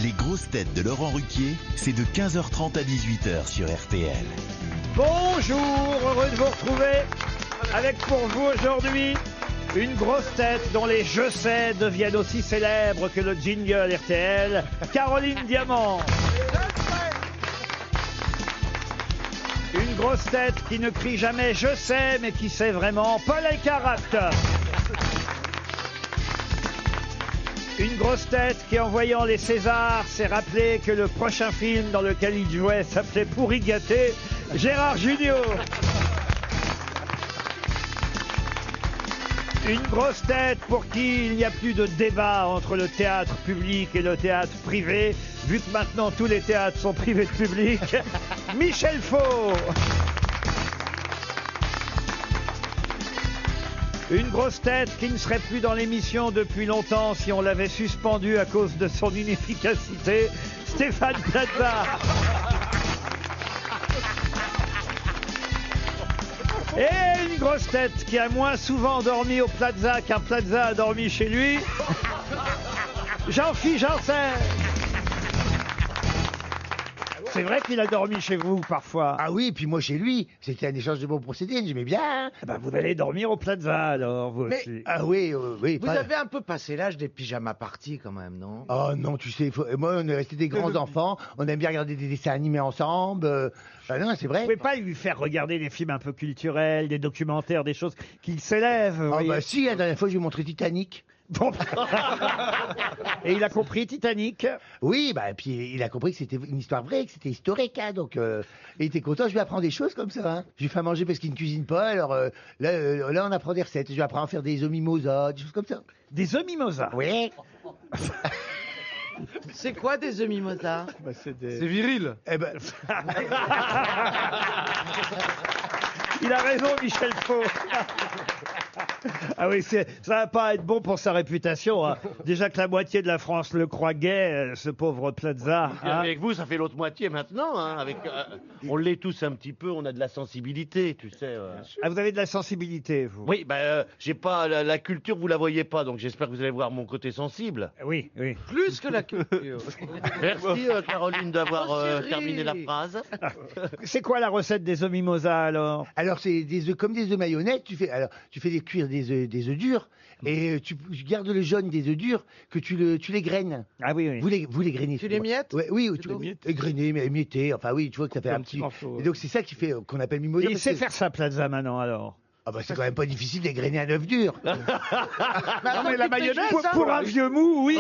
Les grosses têtes de Laurent Ruquier, c'est de 15h30 à 18h sur RTL. Bonjour, heureux de vous retrouver avec pour vous aujourd'hui une grosse tête dont les je sais deviennent aussi célèbres que le jingle RTL, Caroline Diamant. Une grosse tête qui ne crie jamais je sais mais qui sait vraiment, Paul Elkarat. Une grosse tête qui, en voyant les Césars, s'est rappelé que le prochain film dans lequel il jouait s'appelait Pourri gâté, Gérard Jugnot. Une grosse tête pour qui il n'y a plus de débat entre le théâtre public et le théâtre privé, vu que maintenant tous les théâtres sont privés de public, Michel Faux. Une grosse tête qui ne serait plus dans l'émission depuis longtemps si on l'avait suspendu à cause de son inefficacité, Stéphane Plaza. Et une grosse tête qui a moins souvent dormi au Plaza qu'un Plaza a dormi chez lui, Jean-Philippe Janssen. C'est vrai qu'il a dormi chez vous parfois. Ah oui, puis moi chez lui, c'était un échange de bons procédés, j'aimais bien. Hein. Ah bah vous allez dormir au Plaza alors, vous Mais- aussi. Ah oui, oui. Vous avez un peu passé l'âge des pyjamas parties quand même, non? Oh non, tu sais, moi on est resté des grands enfants, on aime bien regarder des dessins animés ensemble. Ah non, c'est vrai. Vous pouvez pas lui faire regarder des films un peu culturels, des documentaires, des choses qu'il s'élève. vous Ah voyez. bah si, la dernière fois je lui ai montré Titanic. Bon. Et il a compris Titanic. Oui, bah puis il a compris que c'était une histoire vraie, que c'était historique, hein, donc il était content. Je lui apprends des choses comme ça. Hein. Je lui fais à manger parce qu'il ne cuisine pas. Alors là, on apprend des recettes. Je lui apprends à faire des omimosas, des choses comme ça. Des omimosas. Oui. C'est quoi des œufs mimosa? C'est viril. Eh ben, Il a raison, Michel Faux. Ah oui, ça va pas être bon pour sa réputation. Hein. Déjà que la moitié de la France le croit gay, ce pauvre Plaza. Et Hein. avec vous, ça fait l'autre moitié maintenant. Hein, on l'est tous un petit peu, on a de la sensibilité, tu sais. Ah, vous avez de la sensibilité, vous. Oui, j'ai pas la culture, vous la voyez pas, donc j'espère que vous allez voir mon côté sensible. Oui, oui. Plus que la culture. Merci Caroline d'avoir Oh, chérie. terminé la phrase. C'est quoi la recette des omimosas alors? alors c'est des œufs comme des œufs mayonnaise. Tu fais cuire des œufs durs et tu gardes le jaune des œufs durs que tu les graines. Ah oui, oui. Vous les grainez. Tu les miettes? Ouais, oui, Tu les miettes grainer, mais émiettés. Enfin oui, tu vois que ça fait un petit. Et donc c'est ça qui fait qu'on appelle mimosa. Et il parce sait que- faire ça, Plaza, maintenant alors. Ah bah c'est quand même pas difficile d'égrener un œuf dur. Non, mais la mayonnaise, Pour un vieux mou, oui.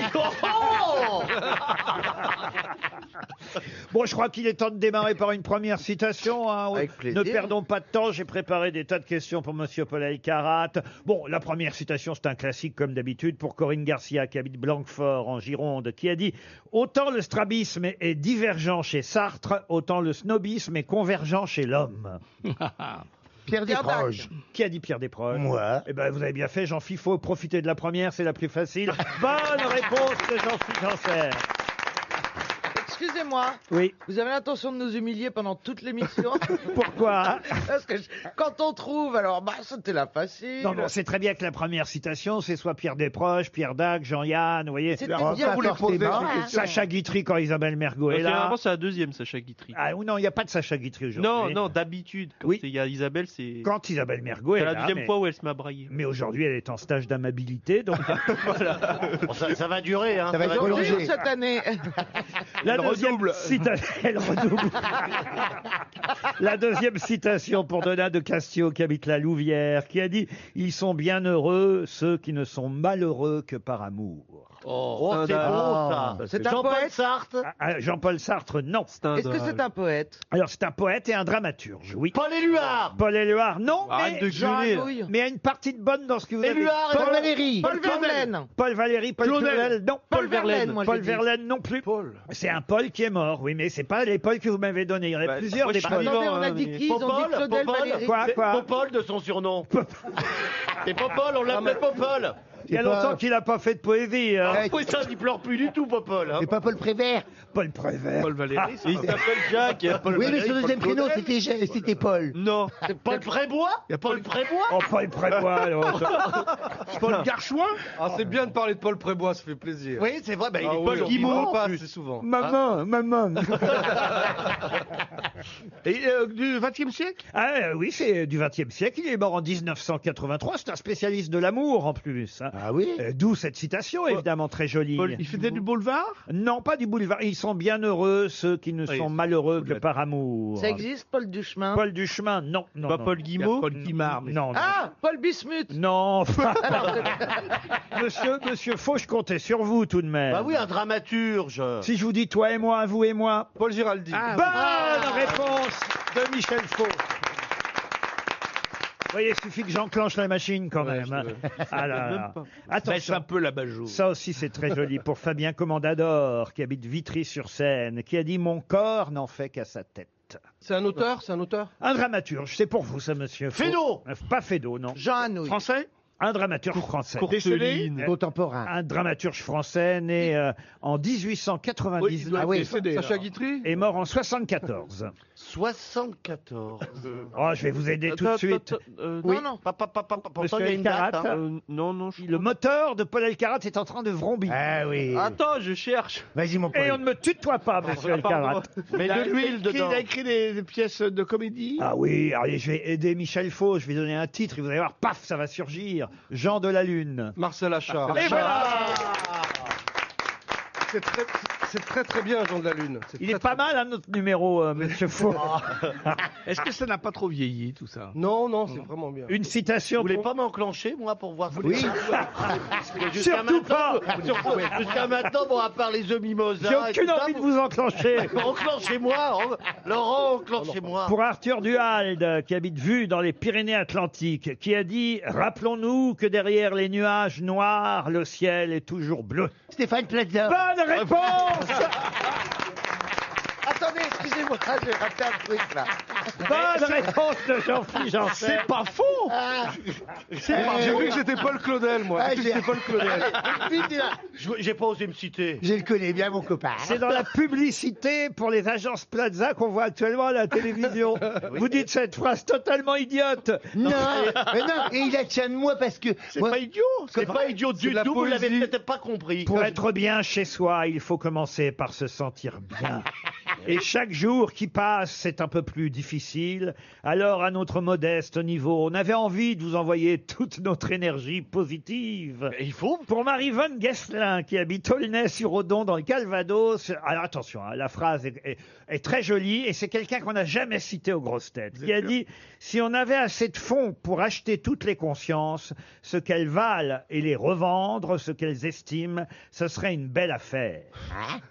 Bon, je crois qu'il est temps de démarrer par une première citation. Hein. Avec plaisir. Ne perdons pas de temps, j'ai préparé des tas de questions pour Monsieur Paul Elkarat. Bon, la première citation, c'est un classique comme d'habitude pour Corinne Garcia qui habite Blanquefort en Gironde, qui a dit « Autant le strabisme est divergent chez Sartre, autant le snobisme est convergent chez l'homme. » Pierre Desproges. Qui a dit Pierre Desproges? Moi. Eh ben, vous avez bien fait, Jean-Philippe. Faut profiter de la première, c'est la plus facile. Bonne réponse de Jean-Philippe Janssen. Excusez-moi, Oui. vous avez l'intention de nous humilier pendant toute l'émission? Pourquoi? Parce que quand on trouve, alors bah c'était la facile. Non, non, c'est très bien que la première citation, c'est soit Pierre Desproges, Pierre Dac, Jean-Yann, vous voyez. C'était Alors, bien pas vous les forcément, poser. hein. Sacha Guitry quand Isabelle Mergo est là. Généralement, c'est la deuxième, Sacha Guitry. Ah ou non, il n'y a pas de Sacha Guitry aujourd'hui. Non, non, d'habitude. Quand Oui. il y a Isabelle, c'est Quand Isabelle Mergo est c'est là. la deuxième mais... fois où elle se m'a braillé. mais aujourd'hui, elle est en stage d'amabilité, donc Bon, ça va durer, hein. Ça va être durer. prolongé. cette année. la Elle deuxième redouble. Elle redouble. La deuxième citation pour Donat de Castio, qui habite la Louvière, qui a dit « Ils sont bien heureux, ceux qui ne sont malheureux que par amour Oh, c'est beau ça. C'est un Jean-Paul poète Sartre. ». Jean-Paul Sartre, non. Est-ce que c'est un poète? Alors, c'est un poète et un dramaturge, oui. Paul Éluard. Paul Éluard, non, Arrête de Jean gueuler. là. Anouilh. mais il y a une partie de bonne dans ce que vous avez dit. Éluard. Paul Valéry. Paul Verlaine. Paul Valéry, Paul Claudel, non. Paul Verlaine, moi Paul j'ai dit. Verlaine non plus. C'est un Paul qui est mort, oui, mais c'est pas les Paul que vous m'avez donné. Il y en a Bah, plusieurs moi, des je suis Paul. Attendez, on a hein, dit mais- qui? Ils ont dit Claudel Valéry. Quoi, quoi Popol de son surnom. C'est Popol, on l'appelait Popol. Il y a C'est pas- longtemps qu'il n'a pas fait de poésie. Hein. Ouais. Oui, ça, il pleure plus du tout, Popol. Hein. C'est pas Paul Prévert. Paul Prévert. Paul Valéry, il s'appelle Jacques. et Paul Oui, mais Valéry, son deuxième Paul prénom, Claudel. c'était Paul. Non. Paul Prébois. Y a Paul Prébois. Oh, Paul Prévost, alors. Paul Garchouin. Ah, c'est bien de parler de Paul Prébois, ça fait plaisir. Oui, c'est vrai, bah, il Ah est oui, Paul on Guimau, parle en pas plus. assez souvent. Maman. Et du XXe siècle. Ah oui, c'est du XXe siècle. Il est mort en 1983. C'est un spécialiste de l'amour en plus. Hein. Ah oui. D'où cette citation, évidemment, très jolie. Il faisait du boulevard. Non, pas du boulevard. Ils sont bien heureux, ceux qui ne sont malheureux que par amour. Ça existe, Paul Duchemin? Paul Duchemin, non. Pas Paul Guimau. Paul Guimard. mais- Non, non. Ah, Paul Bismuth. Non. Alors, Monsieur Faux, je comptais sur vous tout de même. Bah oui, un dramaturge. Si je vous dis toi et moi, vous et moi. Paul Giraldi. Bonne réponse de Michel Faux. Vous voyez, il suffit que j'enclenche la machine quand même. hein. Ah là là. Baisse Attention. un peu la bajou. Ça aussi, c'est très joli pour Fabien Commandador, qui habite Vitry-sur-Seine, qui a dit « Mon corps n'en fait qu'à sa tête ». C'est un auteur, Un dramaturge, c'est pour vous ça, monsieur. Faux. Fédot. Pas Fédot, non. Jean Anouilh. Français. Un dramaturge français. Courteline. Contemporain. Un dramaturge français né en 1890 Ah oui. Sacha Guitry. et mort en 74. 74. Oh, je vais vous aider tout de suite. Oui. Non. Pourtant, Monsieur il y a une Elkarat, date. hein. Non. Le moteur de Paul Elkarat est en train de vrombir. Ah oui. Attends, je cherche. Vas-y, mon Et on Paul. ne me tutoie pas, monsieur Elkarat. Mais de l'huile Il dedans. a écrit des pièces de comédie. Ah oui, allez, je vais aider Michel Faux, je vais donner un titre, et vous allez voir, paf, ça va surgir. Jean de la Lune. Marcel Achard. Et voilà. C'est très bien, Jean de la Lune. C'est Il très, est pas très mal, hein, notre numéro, monsieur Faux. Est-ce que ça n'a pas trop vieilli tout ça? Non, c'est vraiment bien. Une citation. Vous voulez pour- pas m'enclencher, moi, pour voir Oui. Surtout pas. Jusqu'à maintenant, bon, à part les œufs mimosa. J'ai aucune envie de vous enclencher. Enclenchez-moi. Laurent, enclenchez-moi. Pour Arthur Duhalde, qui habite Vue dans les Pyrénées-Atlantiques, qui a dit « Rappelons-nous que derrière les nuages noirs, le ciel est toujours bleu Stéphane Plaza. ». Bonne réponse. Attendez, excusez-moi, j'ai raté un truc là. Bonne réponse de Jean-Philippe Janssen. C'est pas faux. J'ai cru que c'était Paul Claudel, moi. Ah, J'ai cru que j'ai- c'était Paul Claudel. J'ai pas osé me citer. Je le connais bien, mon copain. C'est dans la publicité pour les agences Plaza qu'on voit actuellement à la télévision. Vous dites cette phrase totalement idiote. Non, mais non, et il a tient de moi parce que. C'est moi- pas idiot. C'est pas idiot C'est du de la tout, vous l'avez poésie. peut-être pas compris. Pour être bien chez soi, il faut commencer par se sentir bien. Et chaque jour qui passe, c'est un peu plus difficile. Alors, à notre modeste niveau, on avait envie de vous envoyer toute notre énergie positive. Il faut. Pour Marie-Vonne Guesselin, qui habite Aulnay-sur-Odon, dans le Calvados. Alors, attention, hein, la phrase est très jolie, et c'est quelqu'un qu'on n'a jamais cité aux grosses têtes, qui a dit « Si on avait assez de fonds pour acheter toutes les consciences, ce qu'elles valent, et les revendre, ce qu'elles estiment, ce serait une belle affaire.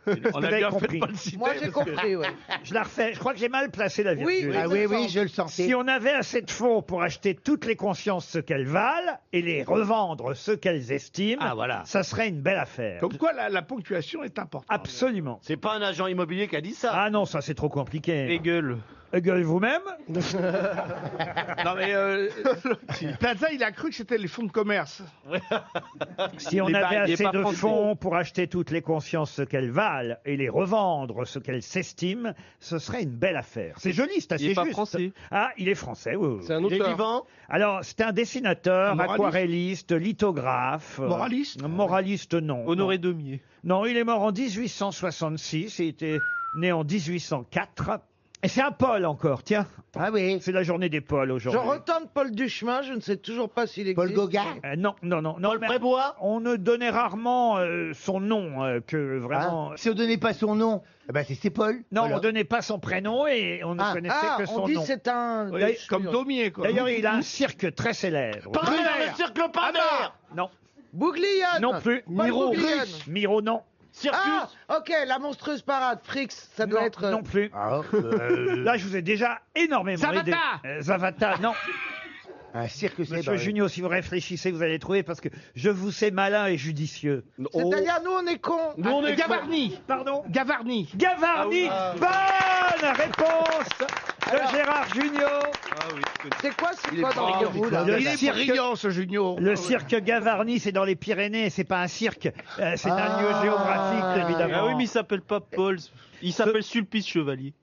On Vous a avez bien compris. fait de pas le citer. Moi j'ai parce que- compris, ouais. Je la refais, je crois que j'ai mal placé la virgule. Oui, Ah oui, oui, je le sentais. Si on avait assez de fonds pour acheter toutes les consciences ce qu'elles valent et les revendre ce qu'elles estiment, Ah, voilà. ça serait une belle affaire. Comme quoi, la ponctuation est importante. Absolument. C'est pas un agent immobilier qui a dit ça. Ah non, ça c'est trop compliqué. Hegel. Hegel vous-même. Non mais Plaza, il a cru que c'était les fonds de commerce. Si on Il est avait pas- il est assez pas de français. fonds pour acheter toutes les consciences ce qu'elles valent et les revendre ce qu'elles s'estiment, ce serait une belle affaire. C'est joli, c'est assez Il est pas juste. français. Ah, il est français, oui. oui. C'est un Il est auteur. vivant. Alors, c'est un dessinateur, Moraliste. aquarelliste, lithographe. Moraliste. Moraliste, non. Honoré Daumier. Non, il est mort en 1866. Il était né en 1804. Et c'est un Paul encore, tiens. Ah oui. C'est la journée des Pauls Je aujourd'hui. retente Paul Duchemin, je ne sais toujours pas s'il existe. Paul Gauguin. Non. Paul mais Prébois. on ne donnait rarement son nom que vraiment. Ah, si on donnait pas son nom, eh ben c'est Paul. Non, Voilà. on donnait pas son prénom et on ne Ah, connaissait Ah, que son on dit nom. c'est un... Oui, comme Daumier, quoi. D'ailleurs, il a un cirque très célèbre. Parlez dans le cirque Palmer. Non, Bouglione. non plus. Paul Miro. Bouglione. Miro, non. Circus. Ah, ok, la monstrueuse parade, Frix, ça doit Non, être... non plus. Ah, Là, je vous ai déjà énormément Zavata. aidé. Zavata, non. un cirque célèbre. Monsieur Junio, si vous réfléchissez, vous allez trouver parce que je vous sais malin et judicieux. C'est-à-dire, nous, on est cons. Nous, on est Gavarni. Pardon Gavarni. Gavarni. Bonne réponse de Gérard Junior. Ah oui, je connais. C'est quoi ce code avec vous, là Le Il est cirque- brillant, ce Junior. Le cirque Gavarni, c'est dans les Pyrénées, c'est pas un cirque, c'est un lieu géographique, évidemment. Ah oui, mais il s'appelle pas Paul. Il s'appelle Sulpice Chevalier.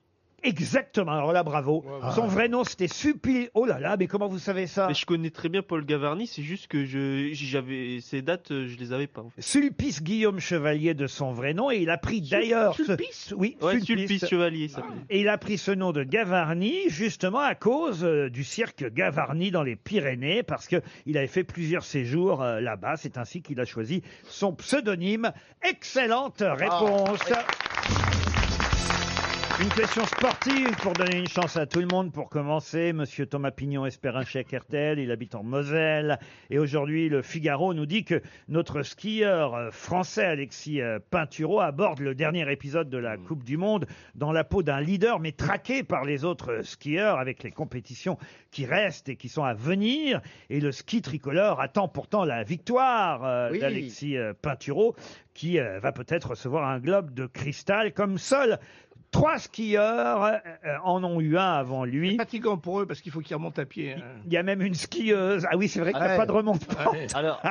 Exactement, alors là, bravo. Son vrai nom, c'était Suppi... Oh là là, mais comment vous savez ça? Mais je connais très bien Paul Gavarni, c'est juste que j'avais ces dates, je les avais pas. En fait. Sulpice Guillaume Chevalier de son vrai nom, et il a pris d'ailleurs... Sulpice Oui, Ouais, Sulpice Chevalier, ça s'appelait. Et il a pris ce nom de Gavarni justement à cause du cirque Gavarni dans les Pyrénées, parce que il avait fait plusieurs séjours là-bas. C'est ainsi qu'il a choisi son pseudonyme. Excellente réponse. Une question sportive pour donner une chance à tout le monde. Pour commencer, Monsieur Thomas Pignon espère un chèque RTL. Il habite en Moselle. Et aujourd'hui, le Figaro nous dit que notre skieur français Alexis Pinturault aborde le dernier épisode de la Coupe du Monde dans la peau d'un leader, mais traqué par les autres skieurs avec les compétitions qui restent et qui sont à venir. Et le ski tricolore attend pourtant la victoire Oui. d'Alexis Pinturault, qui va peut-être recevoir un globe de cristal comme seul. 3 skieurs en ont eu un avant lui. Fatigant pour eux parce qu'il faut qu'ils remontent à pied. hein. Il y a même une skieuse. Ah oui, c'est vrai qu'il n'y a Ouais. pas de remontement. Alors,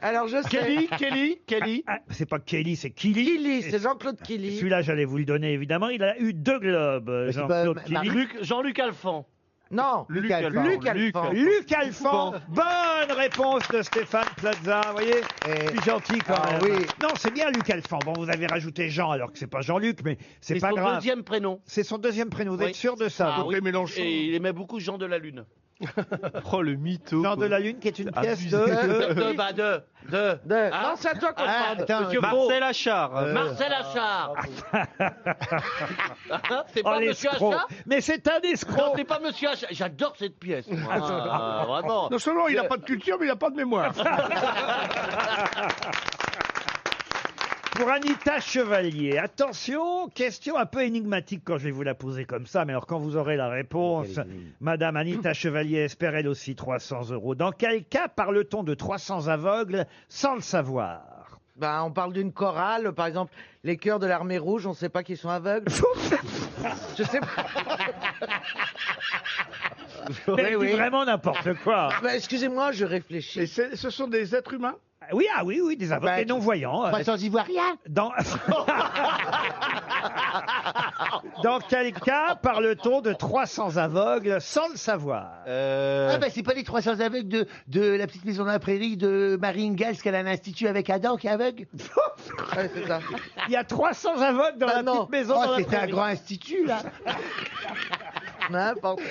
Alors je sais. Kelly. Ah, c'est pas Kelly, c'est Killy. Killy, c'est Jean-Claude Killy. Celui-là, j'allais vous le donner, évidemment. Il a eu 2 globes, c'est Jean-Claude pas- Killy. Jean-Luc Alphand. Non, Luc Alphand. Luc Alphand. Luc Alphand. Bonne réponse de Stéphane Plaza. Vous voyez, plus gentil quand Ah même. oui. Non, c'est bien Luc Alphand. Bon, vous avez rajouté Jean alors que c'est pas Jean-Luc, mais c'est C'est pas son grave. deuxième prénom. C'est son deuxième prénom. Vous Oui. êtes sûr de ça? Ah vous oui. Mélenchon. Et il aimait beaucoup Jean de la Lune. Oh le mytho. Jean quoi. de la Lune, qui est une pièce Abusé. de... De- Ah. Non, c'est à toi qu'on Ah, demande. attends, Monsieur Marcel Achard. Marcel Achard. C'est Oh, pas Monsieur l'escroc. Achard? Mais c'est un Non, escroc. c'est pas Monsieur Achard. J'adore cette pièce. moi. Ah, vraiment. Non seulement il n'a pas de culture, mais il n'a pas de mémoire. Pour Anita Chevalier, attention, question un peu énigmatique quand je vais vous la poser comme ça, mais alors quand vous aurez la réponse, Madame Anita Chevalier espère elle aussi 300 €. Dans quel cas parle-t-on de 300 aveugles sans le savoir? Ben, on parle d'une chorale, par exemple, les chœurs de l'armée rouge, on ne sait pas qu'ils sont aveugles. Je sais pas. Mais elle dit vraiment n'importe quoi. Ben, excusez-moi, je réfléchis. Et ce sont des êtres humains. Oui, ah oui, oui, des aveugles, Bah, des non-voyants. 300 Ivoiriens. Dans... Dans quel cas parle-t-on de 300 aveugles sans le savoir? Ah bah c'est pas les 300 aveugles de la petite maison dans la prairie de Marie Ingalls qu'elle a un institut avec Adam qui est aveugle. Ouais, c'est ça. Il y a 300 aveugles dans Bah la non. petite maison Oh, dans la c'était un prairie. grand institut là. N'importe.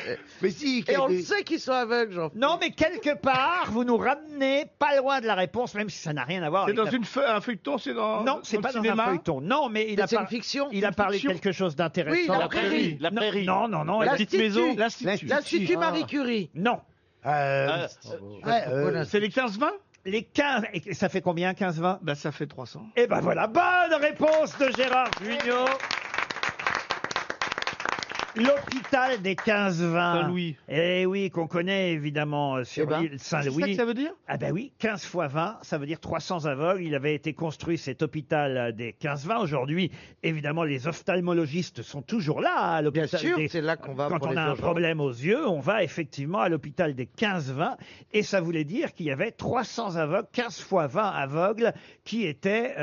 Mais si. Et on quel- le sait qu'ils sont aveugles, Jean. Non, mais quelque part, vous nous ramenez pas loin de la réponse, même si ça n'a rien à voir C'est avec dans la... un feuilleton, c'est dans. Non, c'est le pas dans cinéma. un feuilleton. Non, mais il a, C'est une fiction. il a parlé de fiction. quelque chose d'intéressant. Oui, la La prairie. La Non, prairie. non, non, non. La il- petite maison. L'Institut. L'Institut Marie Curie. Non. Ouais, C'est les 15-20. Les 15... Et ça fait combien, 15-20? Bah ça fait 300. Eh ben voilà, bonne réponse de Gérard Jugnot. L'hôpital des 15-20. Saint-Louis. Eh oui, qu'on connaît évidemment sur Eh ben, l'île C'est ça que Saint-Louis. ça veut dire. Ah ben oui, 15 fois 20, ça veut dire 300 aveugles. Il avait été construit cet hôpital des 15-20. Aujourd'hui, évidemment, les ophtalmologistes sont toujours là à Bien l'hôpital sûr, des... c'est là qu'on va Quand pour on les a un urgences. problème aux yeux, on va effectivement à l'hôpital des 15-20. Et ça voulait dire qu'il y avait 300 aveugles, 15 fois 20 aveugles, qui étaient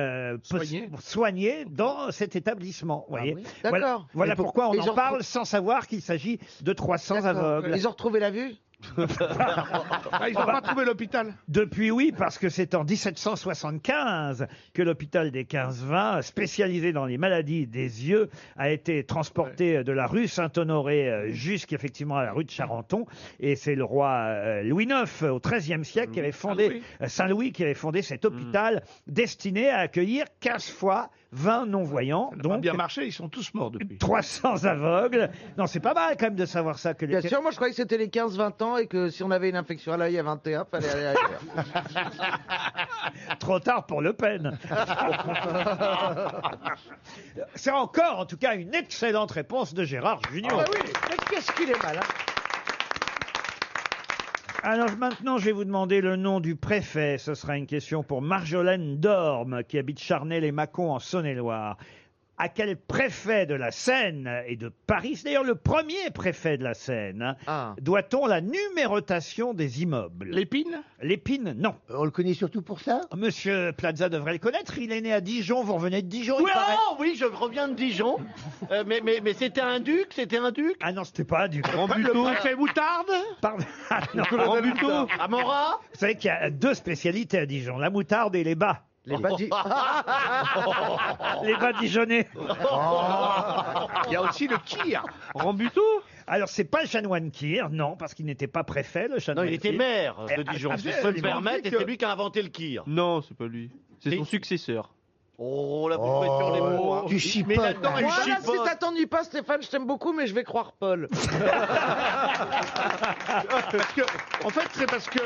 soignés dans cet établissement. Vous voyez. oui. Voilà, D'accord. voilà Et pour- pourquoi on ils en ont parle retrouvé- sans savoir qu'il s'agit de 300 D'accord. aveugles. Ils ont retrouvé la vue. Ah, ils n'ont pas trouvé l'hôpital. Depuis, oui, parce que c'est en 1775 que l'hôpital des 15-20, spécialisé dans les maladies des yeux, a été transporté de la rue Saint-Honoré jusqu'effectivement à la rue de Charenton. Et c'est le roi Louis IX, au XIIIe siècle, qui avait fondé, Saint-Louis, qui avait fondé cet hôpital destiné à accueillir 15 fois 20 non-voyants. Ça n'a pas Donc, bien marché, ils sont tous morts depuis. 300 aveugles. Non, c'est pas mal quand même de savoir ça. Que les... Bien sûr, moi je croyais que c'était les 15-20 ans et que si on avait une infection à l'œil à 21, fallait aller ailleurs. Trop tard pour Le Pen. C'est encore, en tout cas, une excellente réponse de Gérard Jugnot. Ah oui, mais qu'est-ce qu'il est malin. Alors maintenant, je vais vous demander le nom du préfet. Ce sera une question pour Marjolaine Dorme, qui habite Charnay-les-Mâcons en Saône-et-Loire. à quel préfet de la Seine et de Paris, c'est d'ailleurs le premier préfet de la Seine, doit-on la numérotation des immeubles? Lépine? Lépine, non. On le connaît surtout pour ça? Monsieur Plaza devrait le connaître, il est né à Dijon, vous revenez de Dijon, il Oui, paraît. oui, je reviens de Dijon. Mais c'était un duc, Ah non, c'était pas un duc. Le préfet Moutarde? Pardon. Ah, non. Rambuteau. Amora. Vous savez qu'il y a deux spécialités à Dijon, la moutarde et les bas. Les badis. Les bas dijonnais. Il y a aussi le Kir. Rambuteau? Alors, c'est pas le chanoine Kir, non, parce qu'il n'était pas préfet, le Non, chanoine il était Kir. maire de Dijon. Si je peux me permettre, et c'est lui qui a inventé le kir. Non, c'est pas lui. C'est son successeur. Oh, là, vous jouez sur les mots. Hein. Tu chipotes. Mais là-dedans, il Voilà, si chipote. t'attendis pas, Stéphane, je t'aime beaucoup, mais je vais croire Paul. Parce que, en fait, c'est parce que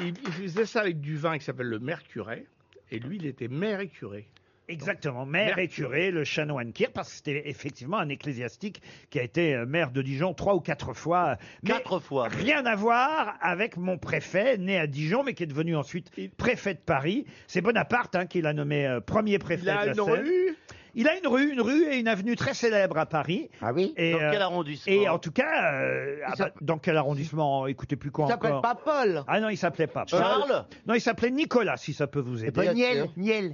il faisait ça avec du vin qui s'appelle le mercuret, et lui, il était maire et curé. Exactement, maire et curé, le chanoine Kir, parce que c'était effectivement un ecclésiastique qui a été maire de Dijon 3 ou 4 fois. Mais 4 fois. rien à voir avec mon préfet, né à Dijon, mais qui est devenu ensuite préfet de Paris. C'est Bonaparte qui l'a nommé premier préfet Il a de la une Seine. rue. Il a une rue et une avenue très célèbre à Paris. Ah oui? Et, Dans quel arrondissement? Et en tout cas, dans quel arrondissement? Écoutez plus quoi Il s'appelle encore. pas Paul. Ah non, il s'appelait pas. Charles? Non, il s'appelait Nicolas, si ça peut vous C'est aider. pas Niel?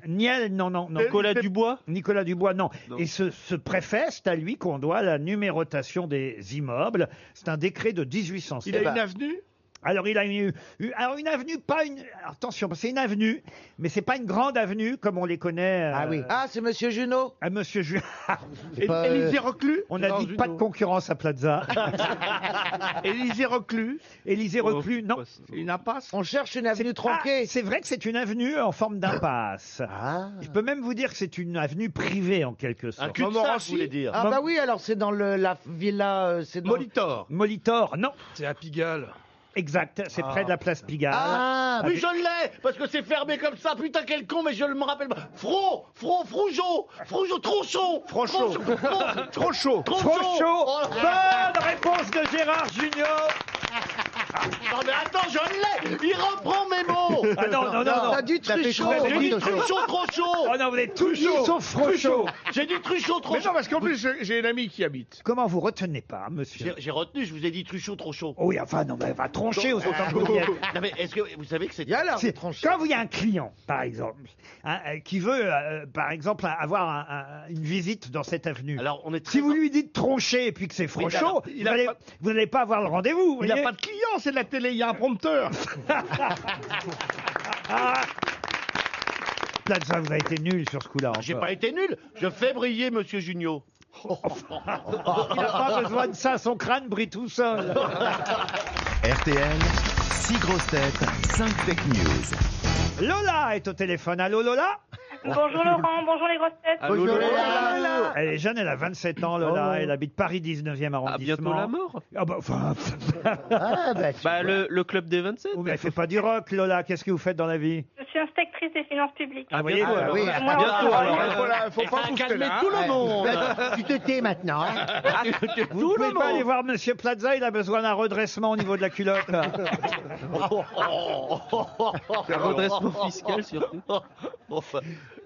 Niel, non. Nicolas Dubois? Nicolas Dubois, non. Non. Et ce préfet, c'est à lui qu'on doit la numérotation des immeubles. C'est un décret de 1806. Il a une avenue. Alors, il a une avenue, pas une. Attention, c'est une avenue, mais c'est pas une grande avenue comme on les connaît. Ah oui. Ah, c'est Monsieur Junot. À Monsieur C'est pas, Élysée Reclus. On a dit pas de concurrence à Plaza. Élysée Reclus. Élysée Reclus, non. C'est une impasse. On cherche une avenue tronquée. C'est vrai que c'est une avenue en forme d'impasse. Ah. Je peux même vous dire que c'est une avenue privée en quelque Un sorte. cul-de-sac, vous voulez dire. Ah bah oui, alors c'est dans la villa... c'est dans... Molitor. Molitor, non. C'est à Pigalle. Exact, c'est près de la place Pigalle. Ah, Oui, je l'ai, parce que c'est fermé comme ça. Putain, quel con, mais je ne me rappelle pas. Frougeau, Tronchon. Fronchot. Trop chaud. Fronchot. Oh là Bonne réponse de Gérard Junior. Non, mais attends, je l'ai. Il reprend mes mots. Ah non. T'as dit T'as fait Truchot. trop. J'ai dit Trop chaud. Truchot, trop chaud. Oh non, vous êtes tout dit sauf Fronchot. J'ai dit Truchot, trop Mais chaud. non, parce qu'en plus, j'ai une amie qui habite. Comment vous retenez pas, monsieur? J'ai retenu, je vous ai dit Truchot, trop chaud. Oh oui, enfin, non, mais elle va troncher autant que vous y êtes. Non, mais est-ce que vous savez que c'est... Il y a l'air de C'est- trancher. Quand il y a un client, par exemple, qui veut, par exemple, avoir une visite dans cette avenue, Alors, on est très... si vous lui dites troncher et puis que c'est Fronchot, alors, vous n'allez pas avoir le rendez-vous. vous Il n'a voyez. pas de client, c'est de la télé, il y a un prompteur. Plaza, vous avez été nul sur ce coup-là. J'ai encore. pas été nul. Je fais briller Monsieur Junio. Il n'a pas besoin de ça, son crâne brille tout seul. RTL, 6 grosses têtes, 5 fake news. Lola est au téléphone. Allô, Lola? Bonjour Laurent, bonjour les grosses têtes. Bonjour, Lola. Elle est jeune, elle a 27 ans, Lola. Elle habite Paris 19e arrondissement. Ah, bientôt la mort? Ah bah, enfin, Ah, bah, Bah, le club des 27. vous ne fait pas du rock, Lola. Qu'est-ce que vous faites dans la vie? Je suis inspectrice des finances publiques. Ah, voyez, bientôt, alors. oui. Moi, bientôt, alors. Faut pas booster Calmez là. tout le monde. bah, tu te tais maintenant. Hein. Vous pouvez pas aller voir Monsieur Plaza, il a besoin d'un redressement au niveau de la culotte. là. Un redressement fiscal surtout.